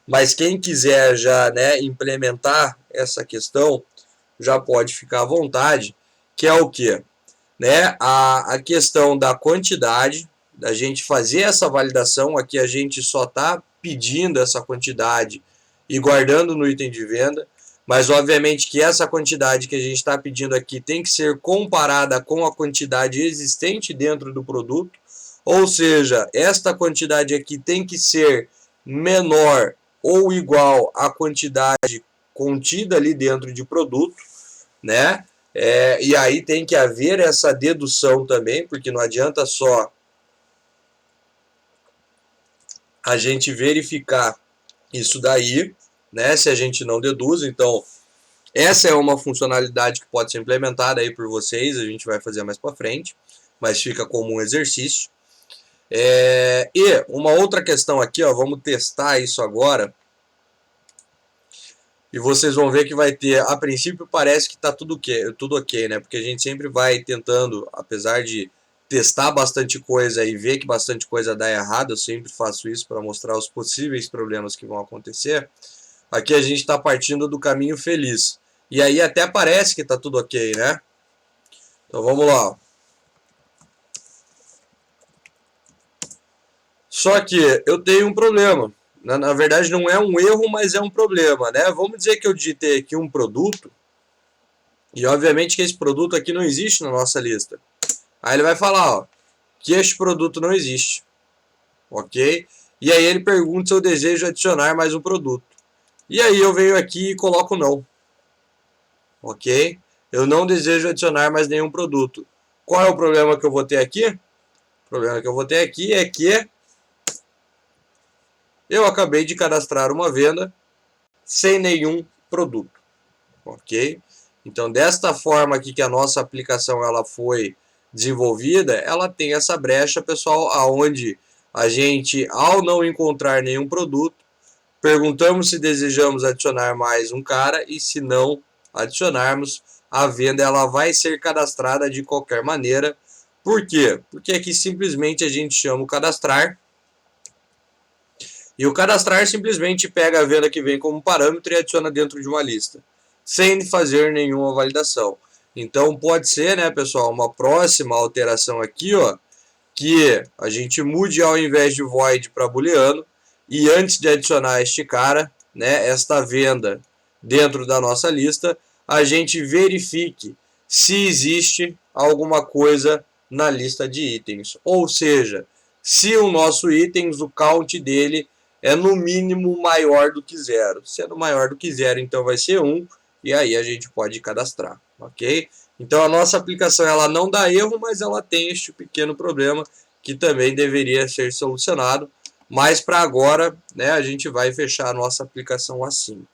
Mas quem quiser já, né, implementar essa questão, já pode ficar à vontade, que é o quê? Né, a questão da quantidade, da gente fazer essa validação, aqui a gente só está pedindo essa quantidade e guardando no item de venda, mas obviamente que essa quantidade que a gente está pedindo aqui tem que ser comparada com a quantidade existente dentro do produto, ou seja, esta quantidade aqui tem que ser menor ou igual à quantidade contida ali dentro de produto, né? E aí tem que haver essa dedução também, porque não adianta só a gente verificar isso daí, né? Se a gente não deduz. Então, essa é uma funcionalidade que pode ser implementada aí por vocês, a gente vai fazer mais para frente, mas fica como um exercício. E uma outra questão aqui, ó, vamos testar isso agora. E vocês vão ver que vai ter, a princípio parece que está tudo ok, né? Porque a gente sempre vai tentando, apesar de testar bastante coisa e ver que bastante coisa dá errado, eu sempre faço isso para mostrar os possíveis problemas que vão acontecer. Aqui a gente está partindo do caminho feliz. E aí até parece que está tudo ok, né? Então vamos lá. Só que eu tenho um problema. Na verdade não é um erro, mas é um problema, né? Vamos dizer que eu digitei aqui um produto e obviamente que esse produto aqui não existe na nossa lista. Aí ele vai falar, ó, que este produto não existe, ok? E aí ele pergunta se eu desejo adicionar mais um produto. E aí eu venho aqui e coloco não, ok? Eu não desejo adicionar mais nenhum produto. Qual é o problema que eu vou ter aqui? O problema que eu vou ter aqui é que eu acabei de cadastrar uma venda sem nenhum produto, ok? Então, desta forma aqui que a nossa aplicação ela foi desenvolvida, ela tem essa brecha, pessoal, aonde a gente, ao não encontrar nenhum produto, perguntamos se desejamos adicionar mais um cara e se não adicionarmos, a venda ela vai ser cadastrada de qualquer maneira. Por quê? Porque aqui simplesmente a gente chama o cadastrar e o cadastrar simplesmente pega a venda que vem como parâmetro e adiciona dentro de uma lista, sem fazer nenhuma validação. Então pode ser, né, pessoal, uma próxima alteração aqui, ó, que a gente mude ao invés de void para booleano e antes de adicionar este cara, né, esta venda dentro da nossa lista, a gente verifique se existe alguma coisa na lista de itens. Ou seja, se o nosso itens, o count dele é no mínimo maior do que 0. Sendo maior do que 0, então vai ser 1, e aí a gente pode cadastrar, ok? Então a nossa aplicação ela não dá erro, mas ela tem este pequeno problema que também deveria ser solucionado. Mas para agora, né, a gente vai fechar a nossa aplicação assim.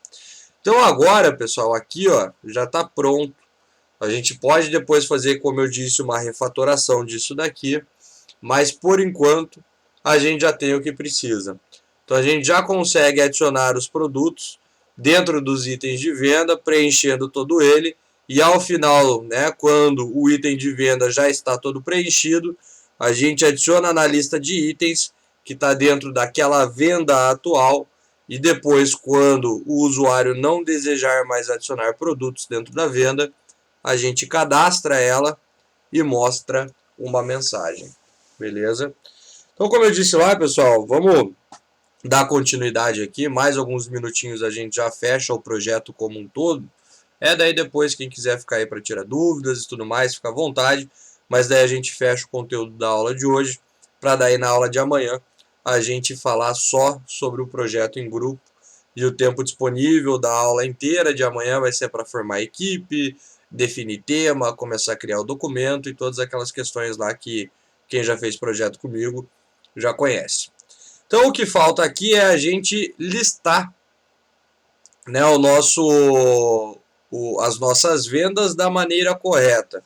Então agora, pessoal, aqui ó, já está pronto. A gente pode depois fazer, como eu disse, uma refatoração disso daqui, mas por enquanto a gente já tem o que precisa. Então a gente já consegue adicionar os produtos dentro dos itens de venda, preenchendo todo ele, e ao final, né, quando o item de venda já está todo preenchido, a gente adiciona na lista de itens que está dentro daquela venda atual, e depois, quando o usuário não desejar mais adicionar produtos dentro da venda, a gente cadastra ela e mostra uma mensagem. Beleza? Então, como eu disse lá, pessoal, vamos dar continuidade aqui. Mais alguns minutinhos a gente já fecha o projeto como um todo. Daí depois, quem quiser ficar aí para tirar dúvidas e tudo mais, fica à vontade. Mas daí a gente fecha o conteúdo da aula de hoje, para daí na aula de amanhã a gente falar só sobre o projeto em grupo. E o tempo disponível da aula inteira de amanhã vai ser para formar equipe, definir tema, começar a criar o documento e todas aquelas questões lá que quem já fez projeto comigo já conhece. Então o que falta aqui é a gente listar, né, as nossas vendas da maneira correta.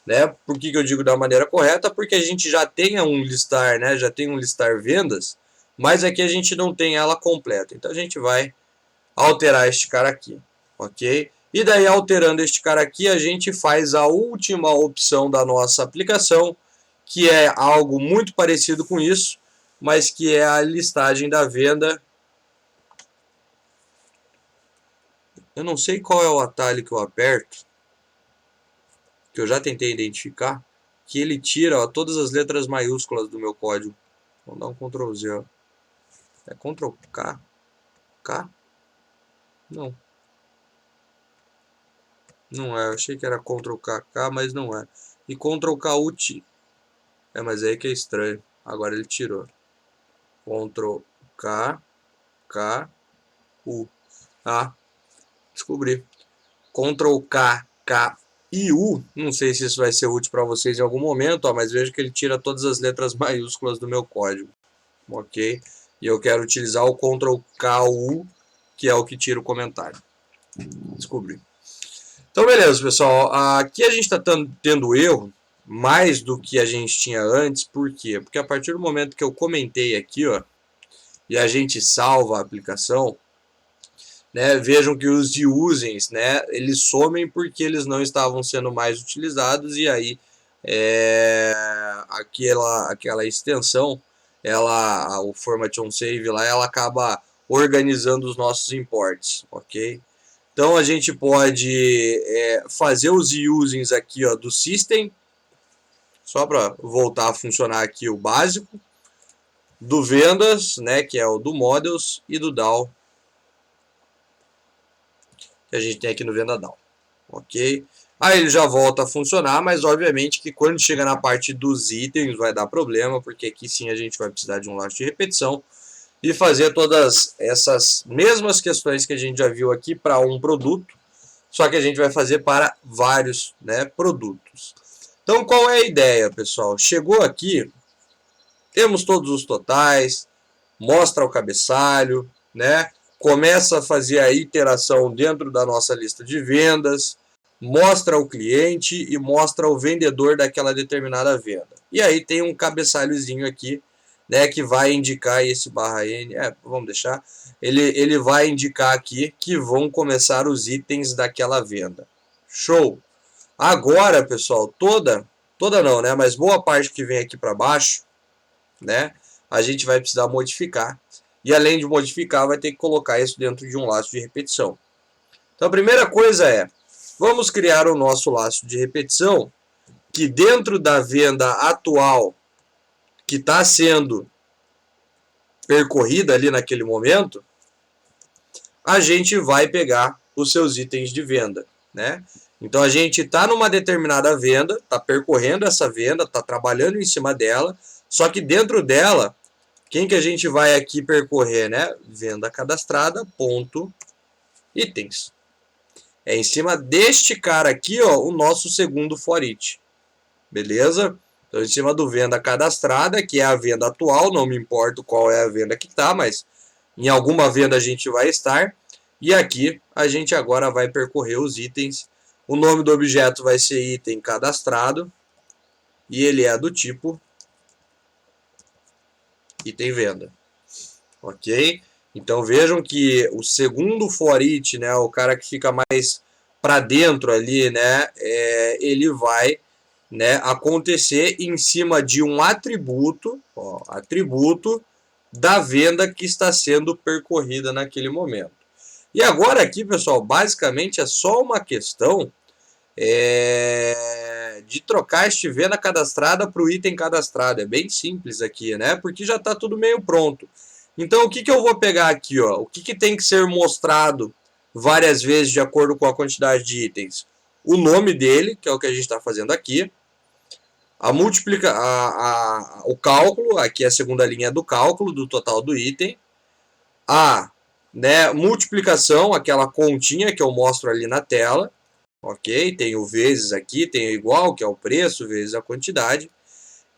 Né? Por que eu digo da maneira correta? Porque a gente já tem um listar, né? Já tem um listar vendas, mas aqui a gente não tem ela completa. Então a gente vai alterar este cara aqui, ok? E daí alterando este cara aqui, a gente faz a última opção da nossa aplicação, que é algo muito parecido com isso, mas que é a listagem da venda. Eu não sei qual é o atalho que eu aperto, que eu já tentei identificar, que ele tira, ó, todas as letras maiúsculas do meu código. Vamos dar um Ctrl Z. Ó. É Ctrl K? K? Não. Não é, eu achei que era Ctrl KK, mas não é. E Ctrl KUT. Mas aí que é estranho. Agora ele tirou. Ctrl K, K, U. Ah, descobri. Ctrl K, K e U. Não sei se isso vai ser útil para vocês em algum momento, ó, mas veja que ele tira todas as letras maiúsculas do meu código. Ok? E eu quero utilizar o Ctrl K, U, que é o que tira o comentário. Descobri. Então, beleza, pessoal. Aqui a gente está tendo erro mais do que a gente tinha antes. Por quê? Porque a partir do momento que eu comentei aqui, ó, e a gente salva a aplicação, né, vejam que os users, né, eles somem porque eles não estavam sendo mais utilizados, e aí aquela extensão, o format on save lá, ela acaba organizando os nossos imports, ok? Então a gente pode fazer os usings aqui, ó, do system, só para voltar a funcionar aqui o básico, do vendas, né, que é o do models, e do DAO, que a gente tem aqui no venda DAO, ok? Aí ele já volta a funcionar, mas obviamente que quando chega na parte dos itens vai dar problema, porque aqui sim a gente vai precisar de um laço de repetição e fazer todas essas mesmas questões que a gente já viu aqui para um produto, só que a gente vai fazer para vários, né, produtos. Então qual é a ideia, pessoal? Chegou aqui, temos todos os totais, mostra o cabeçalho, né? Começa a fazer a iteração dentro da nossa lista de vendas, mostra o cliente e mostra o vendedor daquela determinada venda. E aí tem um cabeçalhozinho aqui, né, que vai indicar esse barra N, vamos deixar, ele vai indicar aqui que vão começar os itens daquela venda. Show! Agora, pessoal, toda não, né, mas boa parte que vem aqui para baixo, né, a gente vai precisar modificar. E além de modificar, vai ter que colocar isso dentro de um laço de repetição. Então a primeira coisa é, vamos criar o nosso laço de repetição, que dentro da venda atual que está sendo percorrida ali naquele momento, a gente vai pegar os seus itens de venda, né? Então a gente está numa determinada venda, está percorrendo essa venda, está trabalhando em cima dela, só que dentro dela, quem que a gente vai aqui percorrer, né? Venda cadastrada, ponto, itens. É em cima deste cara aqui, ó, o nosso segundo for each. Beleza? Então, em cima do venda cadastrada, que é a venda atual, não me importa qual é a venda que está, mas em alguma venda a gente vai estar. E aqui a gente agora vai percorrer os itens. O nome do objeto vai ser item cadastrado e ele é do tipo item venda. Ok? Então vejam que o segundo for each, né, o cara que fica mais para dentro ali, né, ele vai, né, acontecer em cima de um atributo, ó, atributo da venda que está sendo percorrida naquele momento. E agora aqui, pessoal, basicamente é só uma questão de trocar este venda cadastrada para o item cadastrado. É bem simples aqui, né? Porque já está tudo meio pronto. Então, o que eu vou pegar aqui? Ó? O que tem que ser mostrado várias vezes de acordo com a quantidade de itens? O nome dele, que é o que a gente está fazendo aqui. O cálculo, aqui é a segunda linha do cálculo do total do item. A, né, multiplicação, aquela continha que eu mostro ali na tela. Ok? Tem o vezes aqui, tem o igual, que é o preço, vezes a quantidade.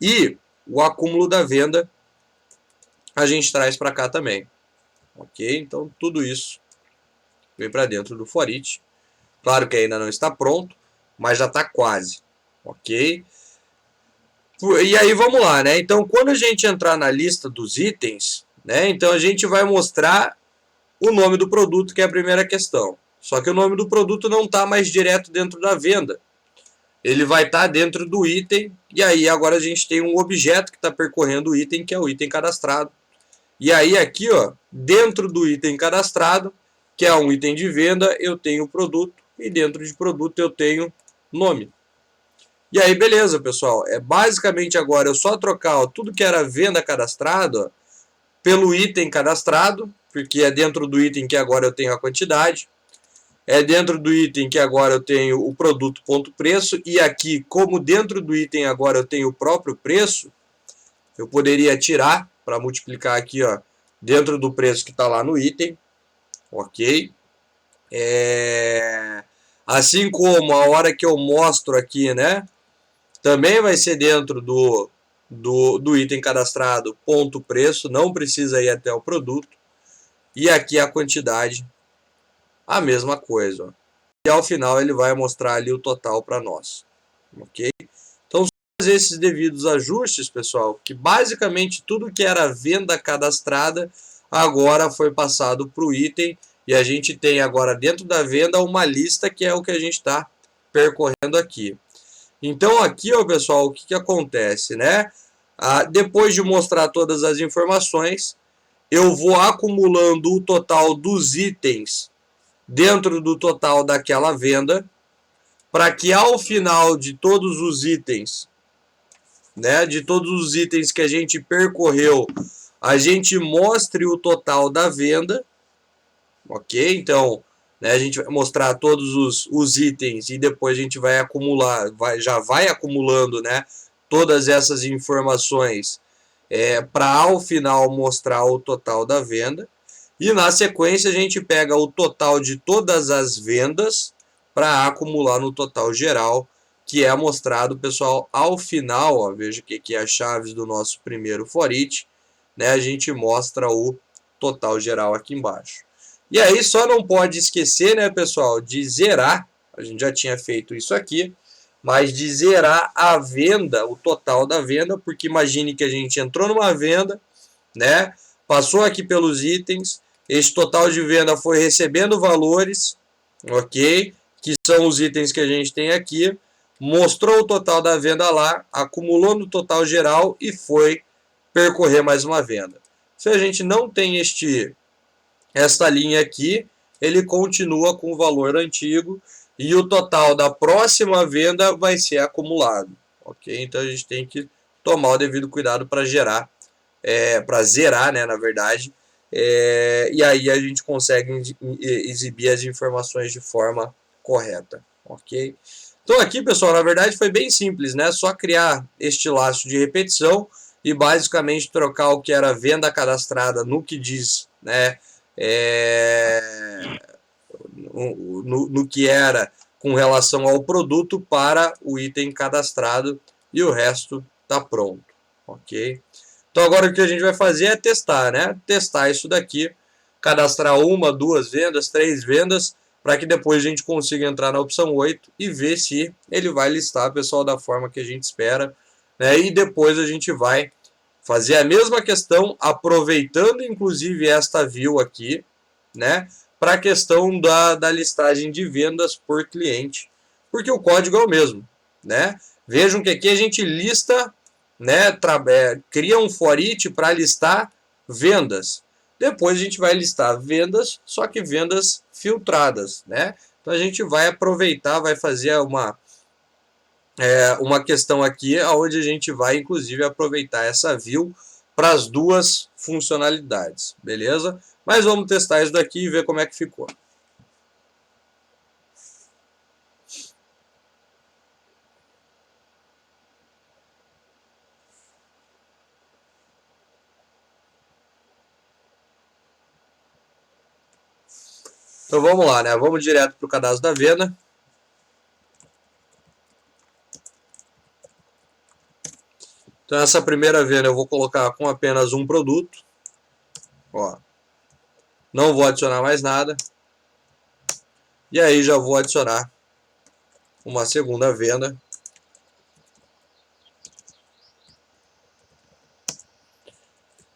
E o acúmulo da venda a gente traz para cá também. Ok? Então, tudo isso vem para dentro do for each. Claro que ainda não está pronto, mas já está quase. Ok? E aí, vamos lá, né? Então, quando a gente entrar na lista dos itens, né? Então, a gente vai mostrar o nome do produto, que é a primeira questão. Só que o nome do produto não está mais direto dentro da venda. Ele vai estar dentro do item, e aí agora a gente tem um objeto que está percorrendo o item, que é o item cadastrado. E aí aqui, ó, dentro do item cadastrado, que é um item de venda, eu tenho produto, e dentro de produto eu tenho nome. E aí, beleza, pessoal. Basicamente agora eu só trocar, ó, tudo que era venda cadastrado, ó, pelo item cadastrado, porque é dentro do item que agora eu tenho a quantidade. É dentro do item que agora eu tenho o produto ponto preço, e aqui, como dentro do item agora eu tenho o próprio preço, eu poderia tirar para multiplicar aqui, ó, dentro do preço que está lá no item, ok? Assim como a hora que eu mostro aqui, né, também vai ser dentro do item cadastrado ponto preço, não precisa ir até o produto, e aqui a quantidade, a mesma coisa, ó. E ao final ele vai mostrar ali o total para nós, ok? Então, fazer esses devidos ajustes, pessoal, que basicamente tudo que era venda cadastrada agora foi passado para o item, e a gente tem agora dentro da venda uma lista que é o que a gente está percorrendo aqui. Então aqui, ó, pessoal, o que acontece, né? Depois de mostrar todas as informações, eu vou acumulando o total dos itens dentro do total daquela venda, para que ao final de todos os itens, né, de todos os itens que a gente percorreu, a gente mostre o total da venda, ok? Então, né, a gente vai mostrar todos os itens e depois a gente vai acumular, já vai acumulando, né, todas essas informações para ao final mostrar o total da venda. E na sequência a gente pega o total de todas as vendas para acumular no total geral, que é mostrado, pessoal, ao final. Ó, veja que aqui é as chaves do nosso primeiro for each, né? A gente mostra o total geral aqui embaixo. E aí só não pode esquecer, né, pessoal, de zerar, a gente já tinha feito isso aqui, mas de zerar a venda, o total da venda, porque imagine que a gente entrou numa venda, né? Passou aqui pelos itens, esse total de venda foi recebendo valores, ok? Que são os itens que a gente tem aqui, mostrou o total da venda lá, acumulou no total geral e foi percorrer mais uma venda. Se a gente não tem esta linha aqui, ele continua com o valor antigo e o total da próxima venda vai ser acumulado, ok? Então a gente tem que tomar o devido cuidado para para zerar, né, na verdade, e aí a gente consegue exibir as informações de forma correta, ok? Então aqui, pessoal, na verdade foi bem simples, né? Só criar este laço de repetição e basicamente trocar o que era venda cadastrada no que diz, né? No que era com relação ao produto para o item cadastrado e o resto está pronto, ok? Então agora o que a gente vai fazer é testar, né? Testar isso daqui, cadastrar uma, duas vendas, três vendas, para que depois a gente consiga entrar na opção 8 e ver se ele vai listar, pessoal, da forma que a gente espera, né? E depois a gente vai fazer a mesma questão, aproveitando inclusive esta view aqui, né? Para a questão da listagem de vendas por cliente, porque o código é o mesmo, né? Vejam que aqui a gente lista, né? Cria um for each para listar vendas. Depois a gente vai listar vendas, só que vendas filtradas, né? Então a gente vai aproveitar, vai fazer uma questão aqui onde a gente vai inclusive aproveitar essa view para as duas funcionalidades, beleza? Mas vamos testar isso daqui e ver como é que ficou. Então vamos lá, né? Vamos direto para o cadastro da venda. Então essa primeira venda eu vou colocar com apenas um produto. Ó. Não vou adicionar mais nada. E aí já vou adicionar uma segunda venda.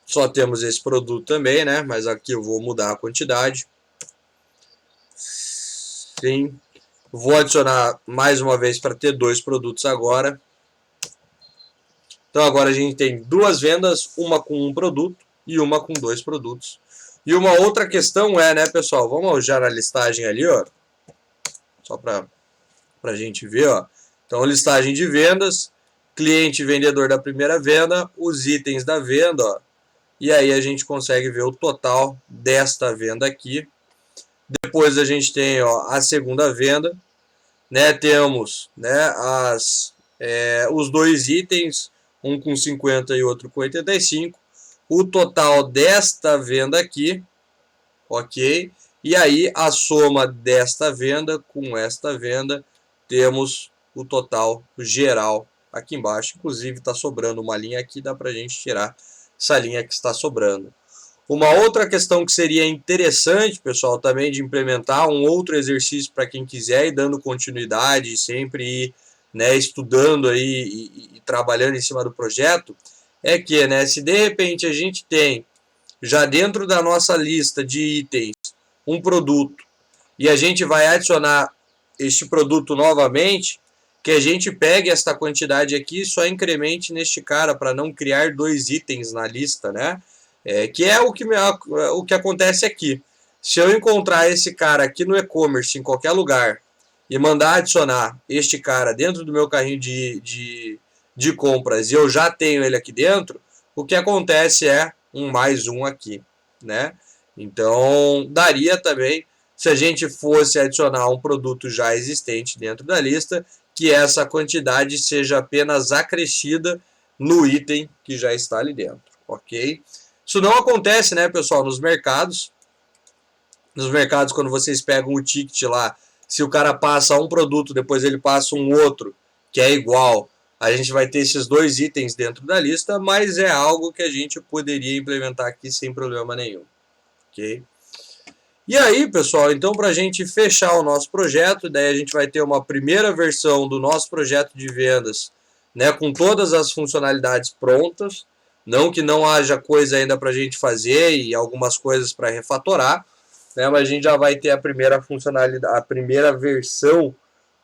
Só temos esse produto também, né? Mas aqui eu vou mudar a quantidade. Sim. Vou adicionar mais uma vez para ter dois produtos agora. Então agora a gente tem duas vendas, uma com um produto e uma com dois produtos. E uma outra questão é, né, pessoal? Vamos já na listagem ali, ó. Só para a gente ver, ó. Então, listagem de vendas, cliente e vendedor da primeira venda, os itens da venda, ó. E aí a gente consegue ver o total desta venda aqui. Depois a gente tem, ó, a segunda venda, né? Temos, né, os dois itens, um com 50 e outro com 85. O total desta venda aqui, ok? E aí a soma desta venda com esta venda, temos o total geral aqui embaixo. Inclusive está sobrando uma linha aqui, dá para a gente tirar essa linha que está sobrando. Uma outra questão que seria interessante, pessoal, também de implementar um outro exercício para quem quiser ir dando continuidade, sempre ir, né, estudando aí e trabalhando em cima do projeto, é que, né, se de repente a gente tem já dentro da nossa lista de itens um produto e a gente vai adicionar este produto novamente, que a gente pegue esta quantidade aqui e só incremente neste cara para não criar dois itens na lista, né? Que é o que acontece aqui. Se eu encontrar esse cara aqui no e-commerce, em qualquer lugar, e mandar adicionar este cara dentro do meu carrinho de compras e eu já tenho ele aqui dentro, o que acontece é um mais um aqui, né? Então, daria também, se a gente fosse adicionar um produto já existente dentro da lista, que essa quantidade seja apenas acrescida no item que já está ali dentro, ok? Isso não acontece, né, pessoal, nos mercados. Nos mercados, quando vocês pegam o ticket lá, se o cara passa um produto, depois ele passa um outro, que é igual, a gente vai ter esses dois itens dentro da lista, mas é algo que a gente poderia implementar aqui sem problema nenhum, ok? E aí, pessoal, então para a gente fechar o nosso projeto, daí a gente vai ter uma primeira versão do nosso projeto de vendas, né, com todas as funcionalidades prontas, não que não haja coisa ainda para a gente fazer e algumas coisas para refatorar, né, mas a gente já vai ter a primeira funcionalidade, a primeira versão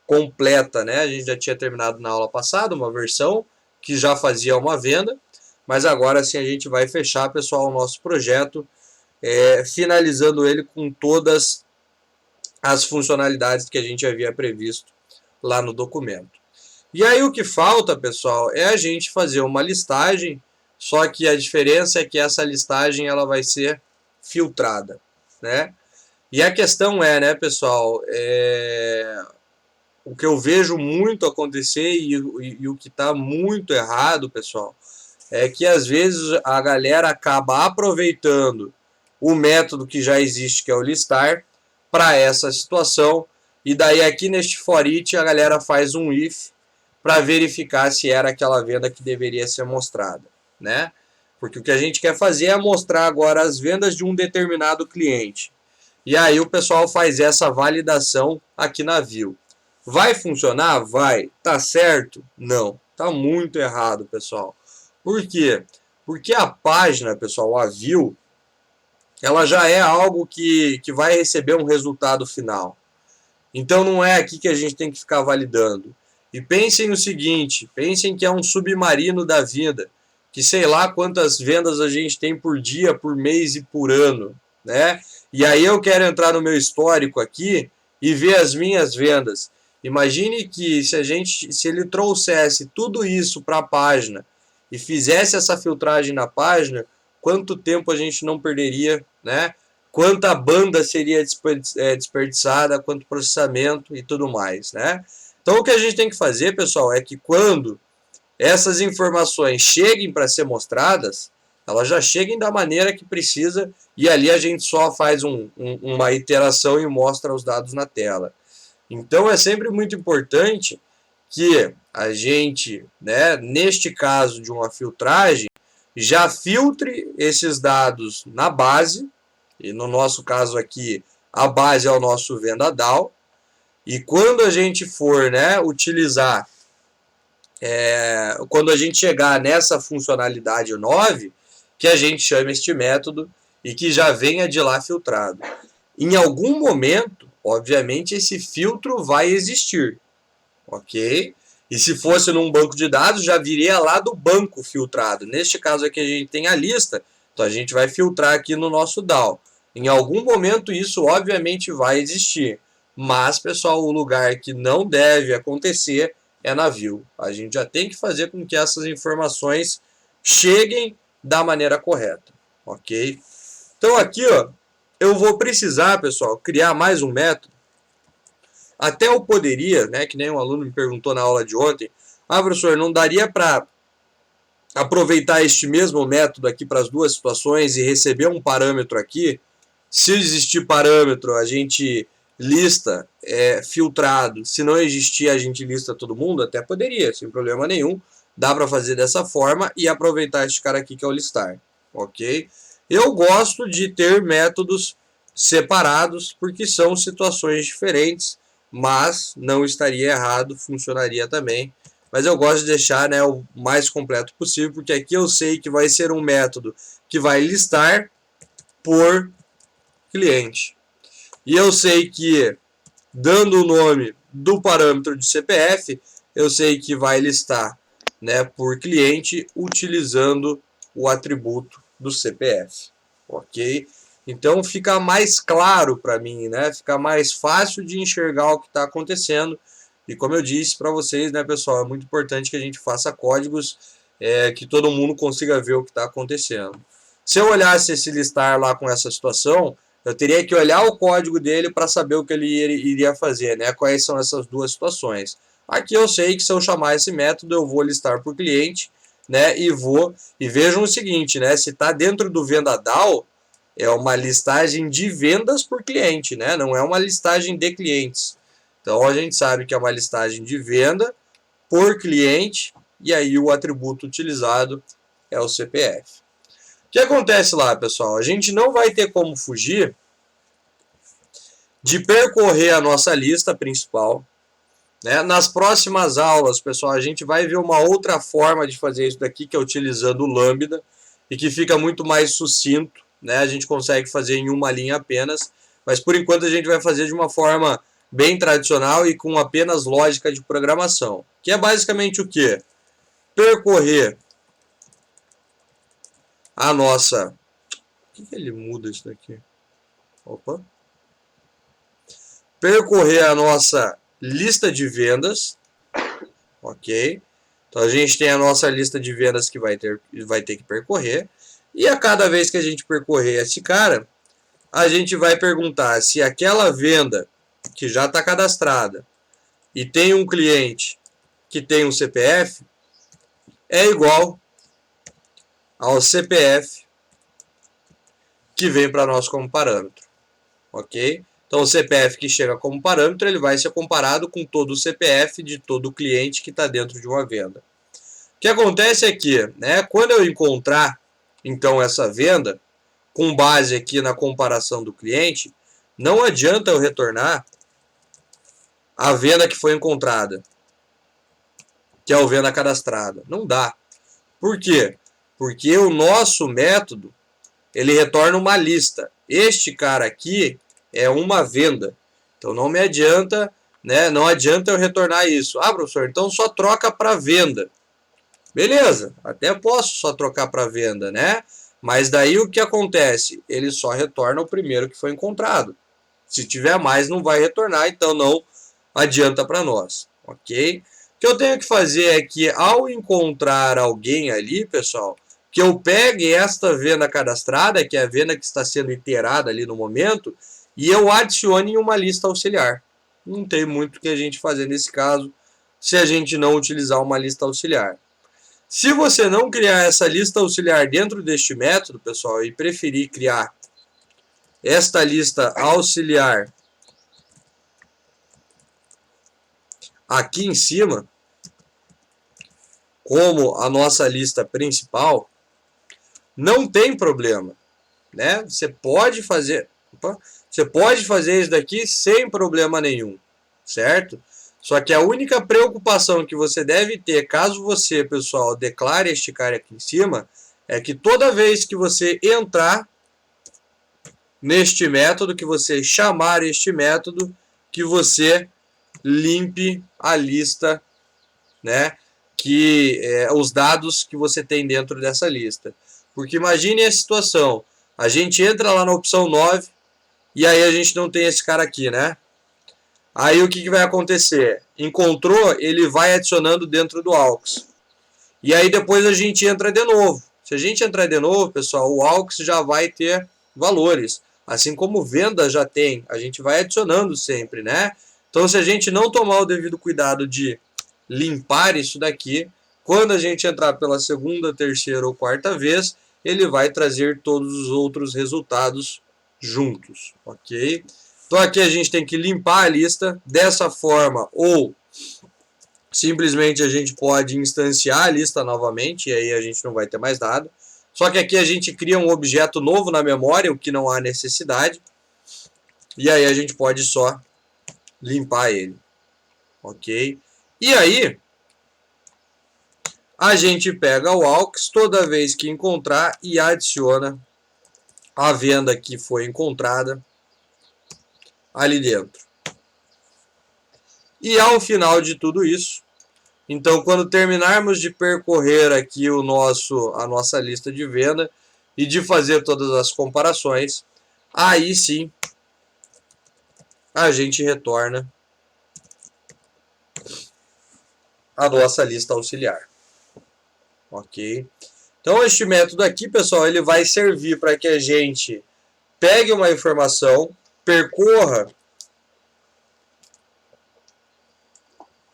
completa, né? A gente já tinha terminado na aula passada uma versão que já fazia uma venda, mas agora sim a gente vai fechar, pessoal, o nosso projeto, finalizando ele com todas as funcionalidades que a gente havia previsto lá no documento. E aí o que falta, pessoal, é a gente fazer uma listagem, só que a diferença é que essa listagem ela vai ser filtrada, né? E a questão é, né, pessoal, o que eu vejo muito acontecer e o que está muito errado, pessoal, é que às vezes a galera acaba aproveitando o método que já existe, que é o listar, para essa situação, e daí aqui neste for each a galera faz um if para verificar se era aquela venda que deveria ser mostrada, né? Porque o que a gente quer fazer é mostrar agora as vendas de um determinado cliente. E aí o pessoal faz essa validação aqui na view. Vai funcionar? Vai. Tá certo? Não. Tá muito errado, pessoal. Por quê? Porque a página, pessoal, a view, ela já é algo que vai receber um resultado final. Então não é aqui que a gente tem que ficar validando. E pensem no seguinte, pensem que é um submarino da vida, que sei lá quantas vendas a gente tem por dia, por mês e por ano, né? E aí eu quero entrar no meu histórico aqui e ver as minhas vendas. Imagine que se ele trouxesse tudo isso para a página e fizesse essa filtragem na página, quanto tempo a gente não perderia, né? Quanta banda seria desperdiçada, quanto processamento e tudo mais, né? Então o que a gente tem que fazer, pessoal, é que quando essas informações cheguem para ser mostradas, elas já cheguem da maneira que precisa e ali a gente só faz uma iteração e mostra os dados na tela. Então é sempre muito importante que a gente, né, neste caso de uma filtragem, já filtre esses dados na base, e no nosso caso aqui, a base é o nosso venda DAO, e quando a gente for, né, utilizar, quando a gente chegar nessa funcionalidade 9, que a gente chame este método e que já venha de lá filtrado. Em algum momento, obviamente, esse filtro vai existir, ok? E se fosse num banco de dados, já viria lá do banco filtrado. Neste caso aqui a gente tem a lista, então a gente vai filtrar aqui no nosso DAO. Em algum momento isso obviamente vai existir, mas pessoal, o lugar que não deve acontecer é na view. A gente já tem que fazer com que essas informações cheguem da maneira correta, ok? Então aqui, ó, eu vou precisar, pessoal, criar mais um método. Até eu poderia, né, que nem um aluno me perguntou na aula de ontem, professor, não daria para aproveitar este mesmo método aqui para as duas situações e receber um parâmetro aqui? Se existir parâmetro, a gente lista filtrado. Se não existir, a gente lista todo mundo? Até poderia, sem problema nenhum. Dá para fazer dessa forma e aproveitar este cara aqui que é o listar, ok? Eu gosto de ter métodos separados porque são situações diferentes, mas não estaria errado, funcionaria também. Mas eu gosto de deixar, né, o mais completo possível, porque aqui eu sei que vai ser um método que vai listar por cliente. E eu sei que, dando o nome do parâmetro de CPF, eu sei que vai listar, né, por cliente utilizando o atributo do CPF, ok? Então fica mais claro para mim, né? Fica mais fácil de enxergar o que está acontecendo. E como eu disse para vocês, né, pessoal, é muito importante que a gente faça códigos que todo mundo consiga ver o que está acontecendo. Se eu olhasse esse listar lá com essa situação, eu teria que olhar o código dele para saber o que ele iria fazer, né? Quais são essas duas situações. Aqui eu sei que se eu chamar esse método, eu vou listar por cliente, né? E vejam o seguinte, né? Se está dentro do venda DAO, é uma listagem de vendas por cliente, né? Não é uma listagem de clientes. Então a gente sabe que é uma listagem de venda por cliente e aí o atributo utilizado é o CPF. O que acontece lá, pessoal? A gente não vai ter como fugir de percorrer a nossa lista principal. Né? Nas próximas aulas, pessoal, a gente vai ver uma outra forma de fazer isso daqui, que é utilizando o Lambda, e que fica muito mais sucinto, né? A gente consegue fazer em uma linha apenas, mas por enquanto a gente vai fazer de uma forma bem tradicional e com apenas lógica de programação, que é basicamente o quê? Percorrer a nossa... Por que ele muda isso daqui? Opa. Percorrer a nossa lista de vendas, ok? Então a gente tem a nossa lista de vendas que vai ter que percorrer, e a cada vez que a gente percorrer esse cara, a gente vai perguntar se aquela venda que já está cadastrada e tem um cliente que tem um CPF é igual ao CPF que vem para nós como parâmetro, ok? Então o CPF que chega como parâmetro, ele vai ser comparado com todo o CPF de todo o cliente que está dentro de uma venda. O que acontece é que, né, quando eu encontrar então essa venda, com base aqui na comparação do cliente, não adianta eu retornar a venda que foi encontrada, que é a venda cadastrada. Não dá. Por quê? Porque o nosso método, ele retorna uma lista. Este cara aqui é uma venda. Então não me adianta, né? Não adianta eu retornar isso. Ah, professor, então só troca para venda. Beleza, até posso só trocar para venda, né? Mas daí o que acontece? Ele só retorna o primeiro que foi encontrado. Se tiver mais, não vai retornar, então não adianta para nós, ok? O que eu tenho que fazer é que ao encontrar alguém ali, pessoal, que eu pegue esta venda cadastrada, que é a venda que está sendo iterada ali no momento, e eu adicione em uma lista auxiliar. Não tem muito o que a gente fazer nesse caso, se a gente não utilizar uma lista auxiliar. Se você não criar essa lista auxiliar dentro deste método, pessoal, e preferir criar esta lista auxiliar aqui em cima, como a nossa lista principal, não tem problema, né? Você pode fazer isso daqui sem problema nenhum, certo? Só que a única preocupação que você deve ter, caso você, pessoal, declare este cara aqui em cima, é que toda vez que você entrar neste método, que você chamar este método, que você limpe a lista, né, os dados que você tem dentro dessa lista. Porque imagine a situação, a gente entra lá na opção 9 e aí a gente não tem esse cara aqui, né? Aí o que vai acontecer? Encontrou, ele vai adicionando dentro do AUX. E aí depois a gente entra de novo. Se a gente entrar de novo, pessoal, o AUX já vai ter valores. Assim como venda já tem, a gente vai adicionando sempre, né? Então se a gente não tomar o devido cuidado de limpar isso daqui, quando a gente entrar pela segunda, terceira ou quarta vez, ele vai trazer todos os outros resultados juntos, ok? Então aqui a gente tem que limpar a lista dessa forma, ou simplesmente a gente pode instanciar a lista novamente, e aí a gente não vai ter mais nada. Só que aqui a gente cria um objeto novo na memória, o que não há necessidade, e aí a gente pode só limpar ele, ok? E aí, a gente pega o AUX toda vez que encontrar e adiciona a venda que foi encontrada ali dentro. E ao final de tudo isso, então quando terminarmos de percorrer aqui a nossa lista de venda e de fazer todas as comparações, aí sim a gente retorna a nossa lista auxiliar. Ok? Então este método aqui, pessoal, ele vai servir para que a gente pegue uma informação, percorra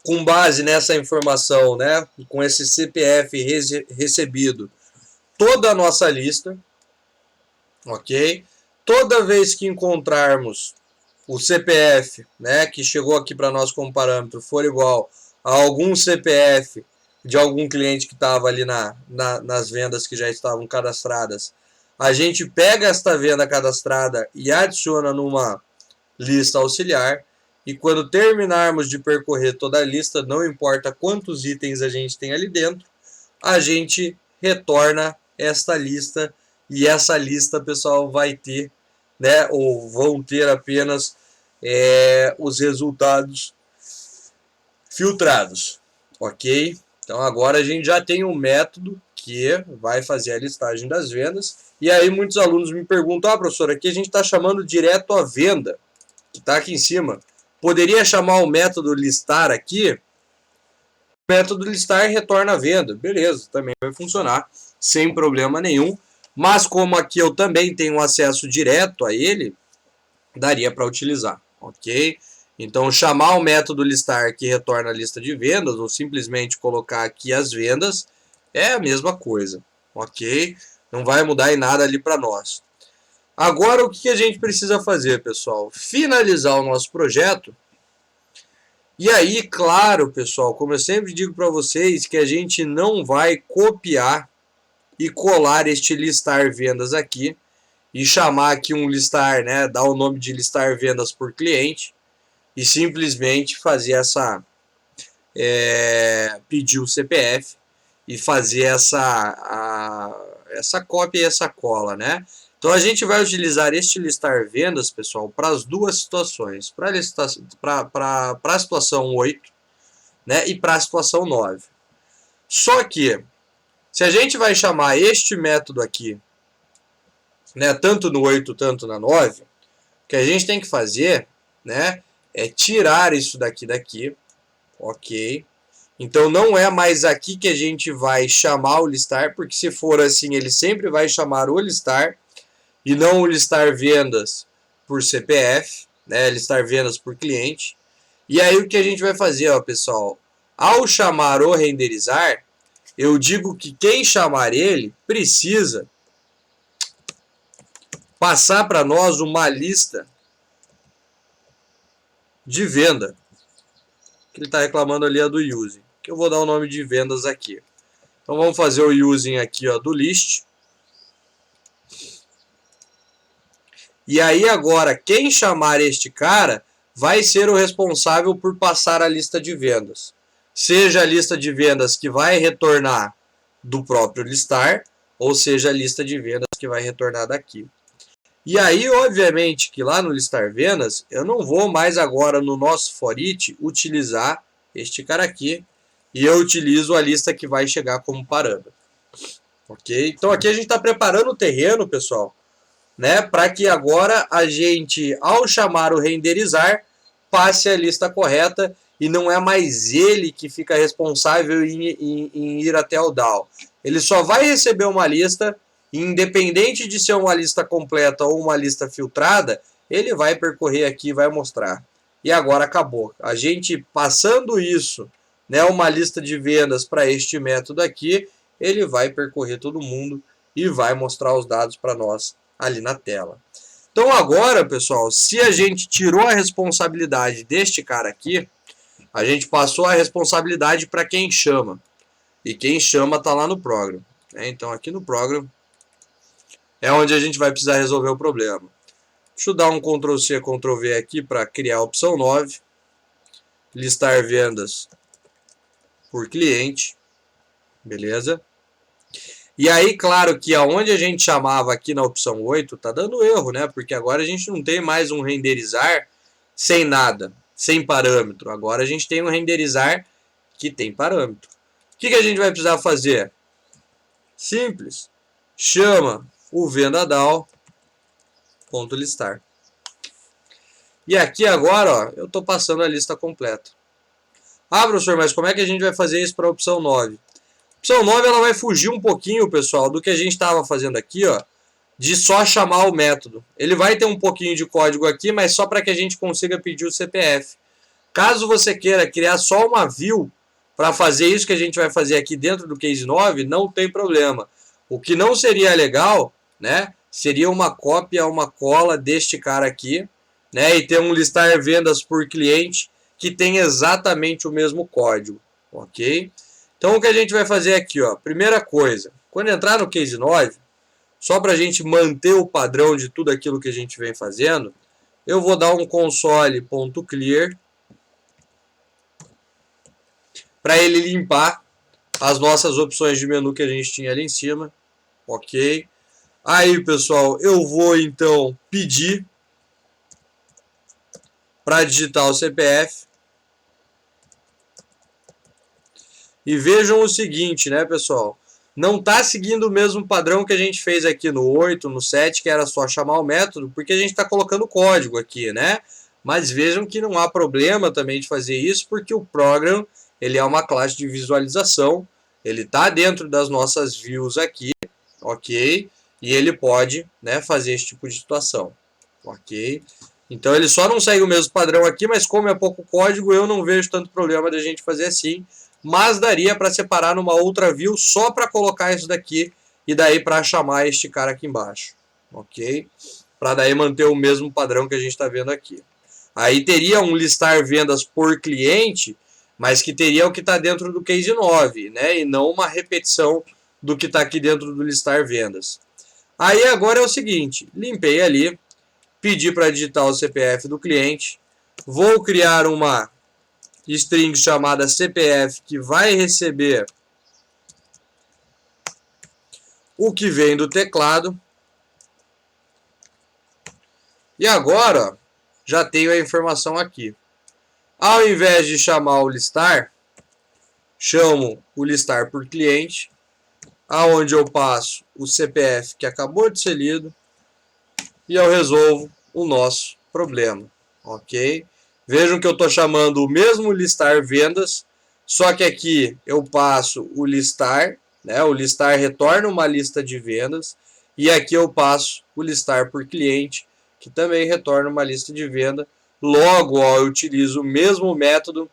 com base nessa informação, né, com esse CPF recebido, toda a nossa lista, ok? Toda vez que encontrarmos o CPF, né, que chegou aqui para nós como parâmetro, for igual a algum CPF de algum cliente que estava ali nas vendas que já estavam cadastradas, a gente pega esta venda cadastrada e adiciona numa lista auxiliar, e quando terminarmos de percorrer toda a lista, não importa quantos itens a gente tem ali dentro, a gente retorna esta lista, e essa lista, pessoal, vai ter, né, ou vão ter apenas os resultados filtrados, ok? Então agora a gente já tem um método que vai fazer a listagem das vendas. E aí muitos alunos me perguntam, professor, aqui a gente está chamando direto a venda, que está aqui em cima. Poderia chamar o método listar aqui? O método listar retorna a venda. Beleza, também vai funcionar sem problema nenhum. Mas como aqui eu também tenho acesso direto a ele, daria para utilizar, ok? Então, chamar o método listar que retorna a lista de vendas, ou simplesmente colocar aqui as vendas, é a mesma coisa, ok? Não vai mudar em nada ali para nós. Agora, o que a gente precisa fazer, pessoal? Finalizar o nosso projeto. E aí, claro, pessoal, como eu sempre digo para vocês, que a gente não vai copiar e colar este listar vendas aqui e chamar aqui um listar, né, dar o nome de listar vendas por cliente e simplesmente fazer essa pedir o CPF e fazer essa cópia e essa cola, né? Então a gente vai utilizar este listar vendas, pessoal, para as duas situações, para a situação 8, né, e para a situação 9. Só que se a gente vai chamar este método aqui, né, tanto no 8, tanto na 9, o que a gente tem que fazer, né, é tirar isso daqui, ok? Então não é mais aqui que a gente vai chamar o listar, porque se for assim, ele sempre vai chamar o listar e não o listar vendas por CPF, né, listar vendas por cliente. E aí o que a gente vai fazer, ó, pessoal? Ao chamar o renderizar, eu digo que quem chamar ele precisa passar para nós uma lista de venda. Que ele está reclamando ali é do using, que eu vou dar o nome de vendas aqui. Então vamos fazer o using aqui, ó, do list. E aí agora quem chamar este cara vai ser o responsável por passar a lista de vendas. Seja a lista de vendas que vai retornar do próprio listar, ou seja a lista de vendas que vai retornar daqui. E aí, obviamente, que lá no listar vendas, eu não vou mais agora no nosso for each utilizar este cara aqui, e eu utilizo a lista que vai chegar como parâmetro. Ok? Então aqui a gente está preparando o terreno, pessoal, né, para que agora a gente, ao chamar o renderizar, passe a lista correta e não é mais ele que fica responsável em ir até o DAO. Ele só vai receber uma lista, independente de ser uma lista completa ou uma lista filtrada, ele vai percorrer aqui e vai mostrar. E agora acabou. A gente passando isso, né, uma lista de vendas para este método aqui, ele vai percorrer todo mundo e vai mostrar os dados para nós ali na tela. Então agora, pessoal, se a gente tirou a responsabilidade deste cara aqui, a gente passou a responsabilidade para quem chama. E quem chama está lá no program. Então aqui no program é onde a gente vai precisar resolver o problema. Deixa eu dar um Ctrl+C, Ctrl+V aqui para criar a opção 9. Listar vendas por cliente. Beleza? E aí, claro que aonde a gente chamava aqui na opção 8, tá dando erro, né? Porque agora a gente não tem mais um renderizar sem nada, sem parâmetro. Agora a gente tem um renderizar que tem parâmetro. O que a gente vai precisar fazer? Simples. Chama o vendadal.listar. E aqui agora, ó, eu estou passando a lista completa. Ah, professor, mas como é que a gente vai fazer isso para a opção 9? A opção 9 ela vai fugir um pouquinho, pessoal, do que a gente estava fazendo aqui, ó, de só chamar o método. Ele vai ter um pouquinho de código aqui, mas só para que a gente consiga pedir o CPF. Caso você queira criar só uma view para fazer isso que a gente vai fazer aqui dentro do case 9, não tem problema. O que não seria legal, né, seria uma cópia, uma cola deste cara aqui, né, e ter um listar vendas por cliente que tem exatamente o mesmo código, ok? Então o que a gente vai fazer aqui, ó, primeira coisa, quando entrar no case 9, só para a gente manter o padrão de tudo aquilo que a gente vem fazendo, eu vou dar um console.clear para ele limpar as nossas opções de menu que a gente tinha ali em cima. Ok. Aí, pessoal, eu vou então pedir para digitar o CPF. E vejam o seguinte, né, pessoal? Não está seguindo o mesmo padrão que a gente fez aqui no 8, no 7, que era só chamar o método, porque a gente está colocando código aqui, né? Mas vejam que não há problema também de fazer isso, porque o program ele é uma classe de visualização, ele está dentro das nossas views aqui, ok? E ele pode, né, fazer esse tipo de situação, ok? Então ele só não segue o mesmo padrão aqui, mas como é pouco código, eu não vejo tanto problema da gente fazer assim. Mas daria para separar numa outra view só para colocar isso daqui e daí para chamar este cara aqui embaixo, ok? Para daí manter o mesmo padrão que a gente está vendo aqui. Aí teria um listar vendas por cliente, mas que teria o que está dentro do case 9, né? E não uma repetição do que está aqui dentro do listar vendas. Aí agora é o seguinte, limpei ali, pedi para digitar o CPF do cliente, vou criar uma string chamada CPF que vai receber o que vem do teclado. E agora já tenho a informação aqui. Ao invés de chamar o listar, chamo o listar por cliente, aonde eu passo o CPF que acabou de ser lido e eu resolvo o nosso problema, ok? Vejam que eu estou chamando o mesmo listar vendas, só que aqui eu passo o listar, né? O listar retorna uma lista de vendas, e aqui eu passo o listar por cliente, que também retorna uma lista de venda. Logo, ó, eu utilizo o mesmo método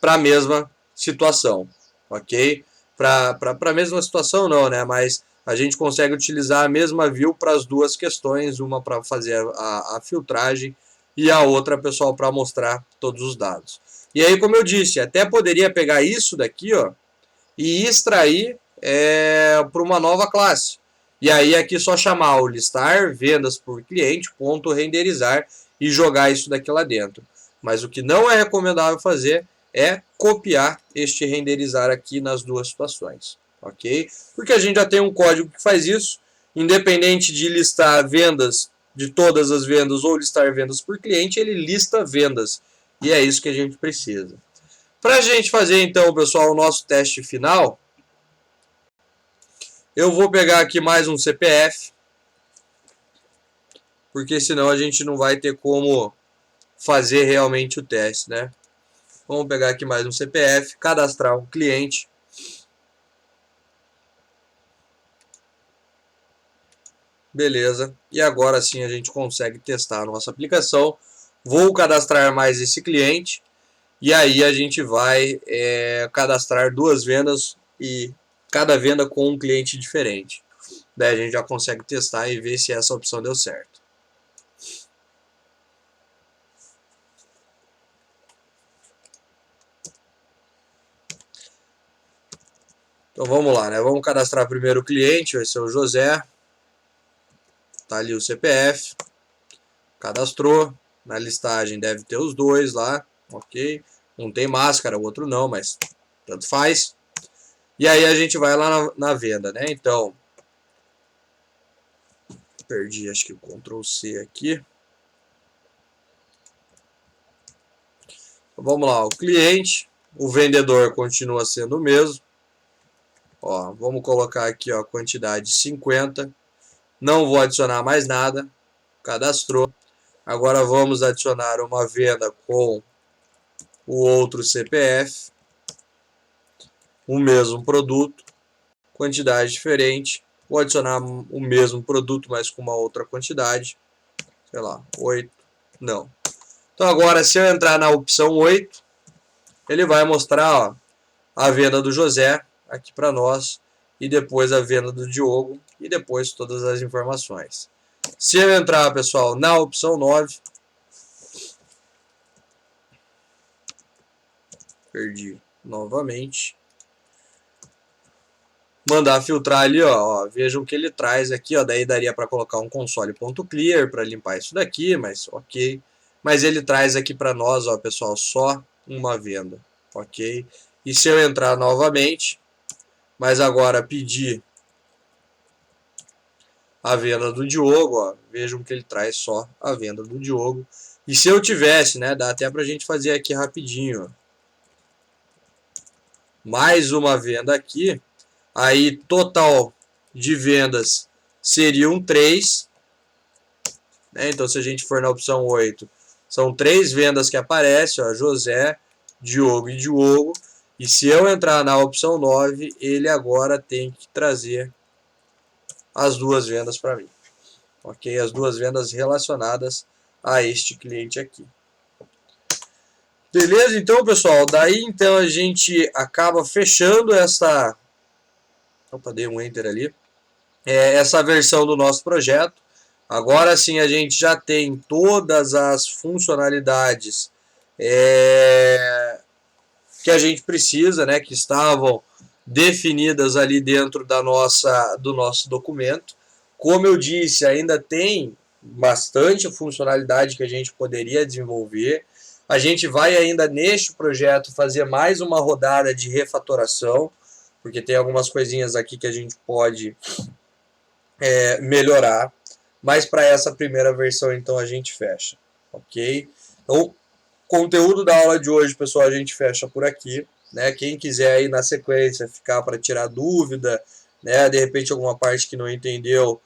para a mesma situação, ok? Para a mesma situação não, né? Mas a gente consegue utilizar a mesma view para as duas questões, uma para fazer a filtragem e a outra, pessoal, para mostrar todos os dados. E aí, como eu disse, até poderia pegar isso daqui, ó, e extrair para uma nova classe. E aí aqui só chamar o listar vendas por cliente, ponto renderizar e jogar isso daqui lá dentro. Mas o que não é recomendável fazer é copiar este renderizar aqui nas duas situações, ok? Porque a gente já tem um código que faz isso, independente de listar vendas de todas as vendas ou listar vendas por cliente, ele lista vendas. E é isso que a gente precisa. Para a gente fazer então, pessoal, o nosso teste final, eu vou pegar aqui mais um CPF, porque senão a gente não vai ter como fazer realmente o teste, né? Vamos pegar aqui mais um CPF, cadastrar um cliente. Beleza. E agora sim a gente consegue testar a nossa aplicação. Vou cadastrar mais esse cliente. E aí a gente vai cadastrar duas vendas e cada venda com um cliente diferente. Daí a gente já consegue testar e ver se essa opção deu certo. Então vamos lá, né? Vamos cadastrar primeiro o cliente, vai ser o José. Tá ali o CPF. Cadastrou. Na listagem deve ter os dois lá, ok? Um tem máscara, o outro não, mas tanto faz. E aí a gente vai lá na venda, né? Então, perdi acho que o Ctrl C aqui. Então, vamos lá, o cliente, o vendedor continua sendo o mesmo. Ó, vamos colocar aqui ó, a quantidade 50. Não vou adicionar mais nada. Cadastrou. Agora vamos adicionar uma venda com o outro CPF. O mesmo produto. Quantidade diferente. Vou adicionar o mesmo produto, mas com uma outra quantidade. Sei lá, 8. Não. Então agora, se eu entrar na opção 8, ele vai mostrar ó, a venda do José aqui para nós. E depois a venda do Diogo. E depois todas as informações. Se eu entrar, pessoal, na opção 9, perdi novamente. mandar filtrar ali, ó, vejam que ele traz aqui, ó, daí daria para colocar um console.clear para limpar isso daqui, mas ok. Mas ele traz aqui para nós, ó, pessoal, só uma venda, ok? E se eu entrar novamente, mas agora pedir a venda do Diogo, ó, vejam que ele traz só a venda do Diogo. E se eu tivesse, né, dá até pra gente fazer aqui rapidinho, ó, mais uma venda aqui, aí total de vendas seriam 3, né? Então se a gente for na opção 8, são 3 vendas que aparecem, ó, José, Diogo e Diogo. E se eu entrar na opção 9, ele agora tem que trazer as 2 vendas para mim. Ok? As 2 vendas relacionadas a este cliente aqui. Beleza? Então, pessoal, daí então a gente acaba fechando essa... Opa, dei um enter ali. Essa versão do nosso projeto. Agora sim a gente já tem todas as funcionalidades que a gente precisa, né, que estavam definidas ali dentro do nosso documento. Como eu disse, ainda tem bastante funcionalidade que a gente poderia desenvolver. A gente vai ainda neste projeto fazer mais uma rodada de refatoração, porque tem algumas coisinhas aqui que a gente pode melhorar. Mas para essa primeira versão, então, a gente fecha, ok? Então, conteúdo da aula de hoje, pessoal, a gente fecha por aqui, né? Quem quiser aí na sequência ficar para tirar dúvida, né? De repente alguma parte que não entendeu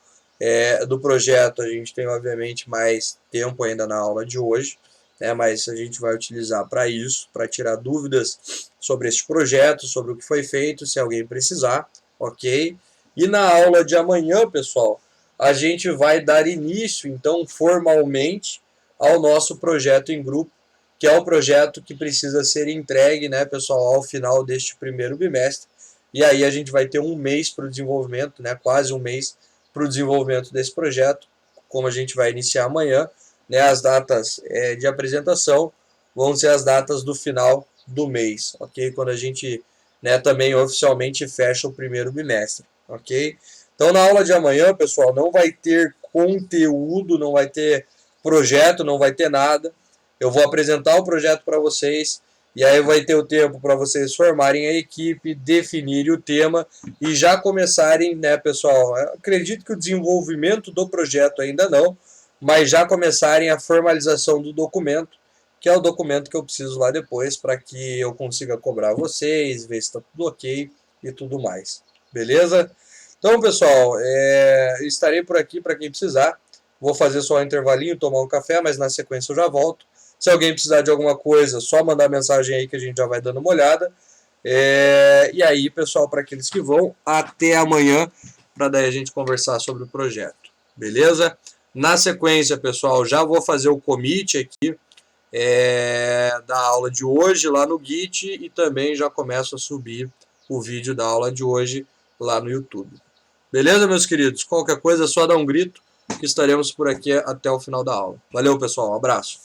do projeto, a gente tem obviamente mais tempo ainda na aula de hoje, né? Mas a gente vai utilizar para isso, para tirar dúvidas sobre este projeto, sobre o que foi feito, se alguém precisar, ok? E na aula de amanhã, pessoal, a gente vai dar início, então, formalmente ao nosso projeto em grupo, que é o projeto que precisa ser entregue, né, pessoal, ao final deste primeiro bimestre. E aí a gente vai ter um mês para o desenvolvimento, né, quase um mês para o desenvolvimento desse projeto, como a gente vai iniciar amanhã, né, as datas de apresentação vão ser as datas do final do mês, ok? Quando a gente, né, também oficialmente fecha o primeiro bimestre, ok? Então na aula de amanhã, pessoal, não vai ter conteúdo, não vai ter projeto, não vai ter nada. Eu vou apresentar o projeto para vocês e aí vai ter o tempo para vocês formarem a equipe, definirem o tema e já começarem, né, pessoal? Eu acredito que o desenvolvimento do projeto ainda não, mas já começarem a formalização do documento, que é o documento que eu preciso lá depois para que eu consiga cobrar vocês, ver se está tudo ok e tudo mais. Beleza? Então, pessoal, estarei por aqui para quem precisar. Vou fazer só um intervalinho, tomar um café, mas na sequência eu já volto. Se alguém precisar de alguma coisa, só mandar mensagem aí que a gente já vai dando uma olhada. E aí, pessoal, para aqueles que vão, até amanhã, para daí a gente conversar sobre o projeto. Beleza? Na sequência, pessoal, já vou fazer o commit aqui da aula de hoje lá no Git e também já começo a subir o vídeo da aula de hoje lá no YouTube. Beleza, meus queridos? Qualquer coisa é só dar um grito que estaremos por aqui até o final da aula. Valeu, pessoal. Um abraço.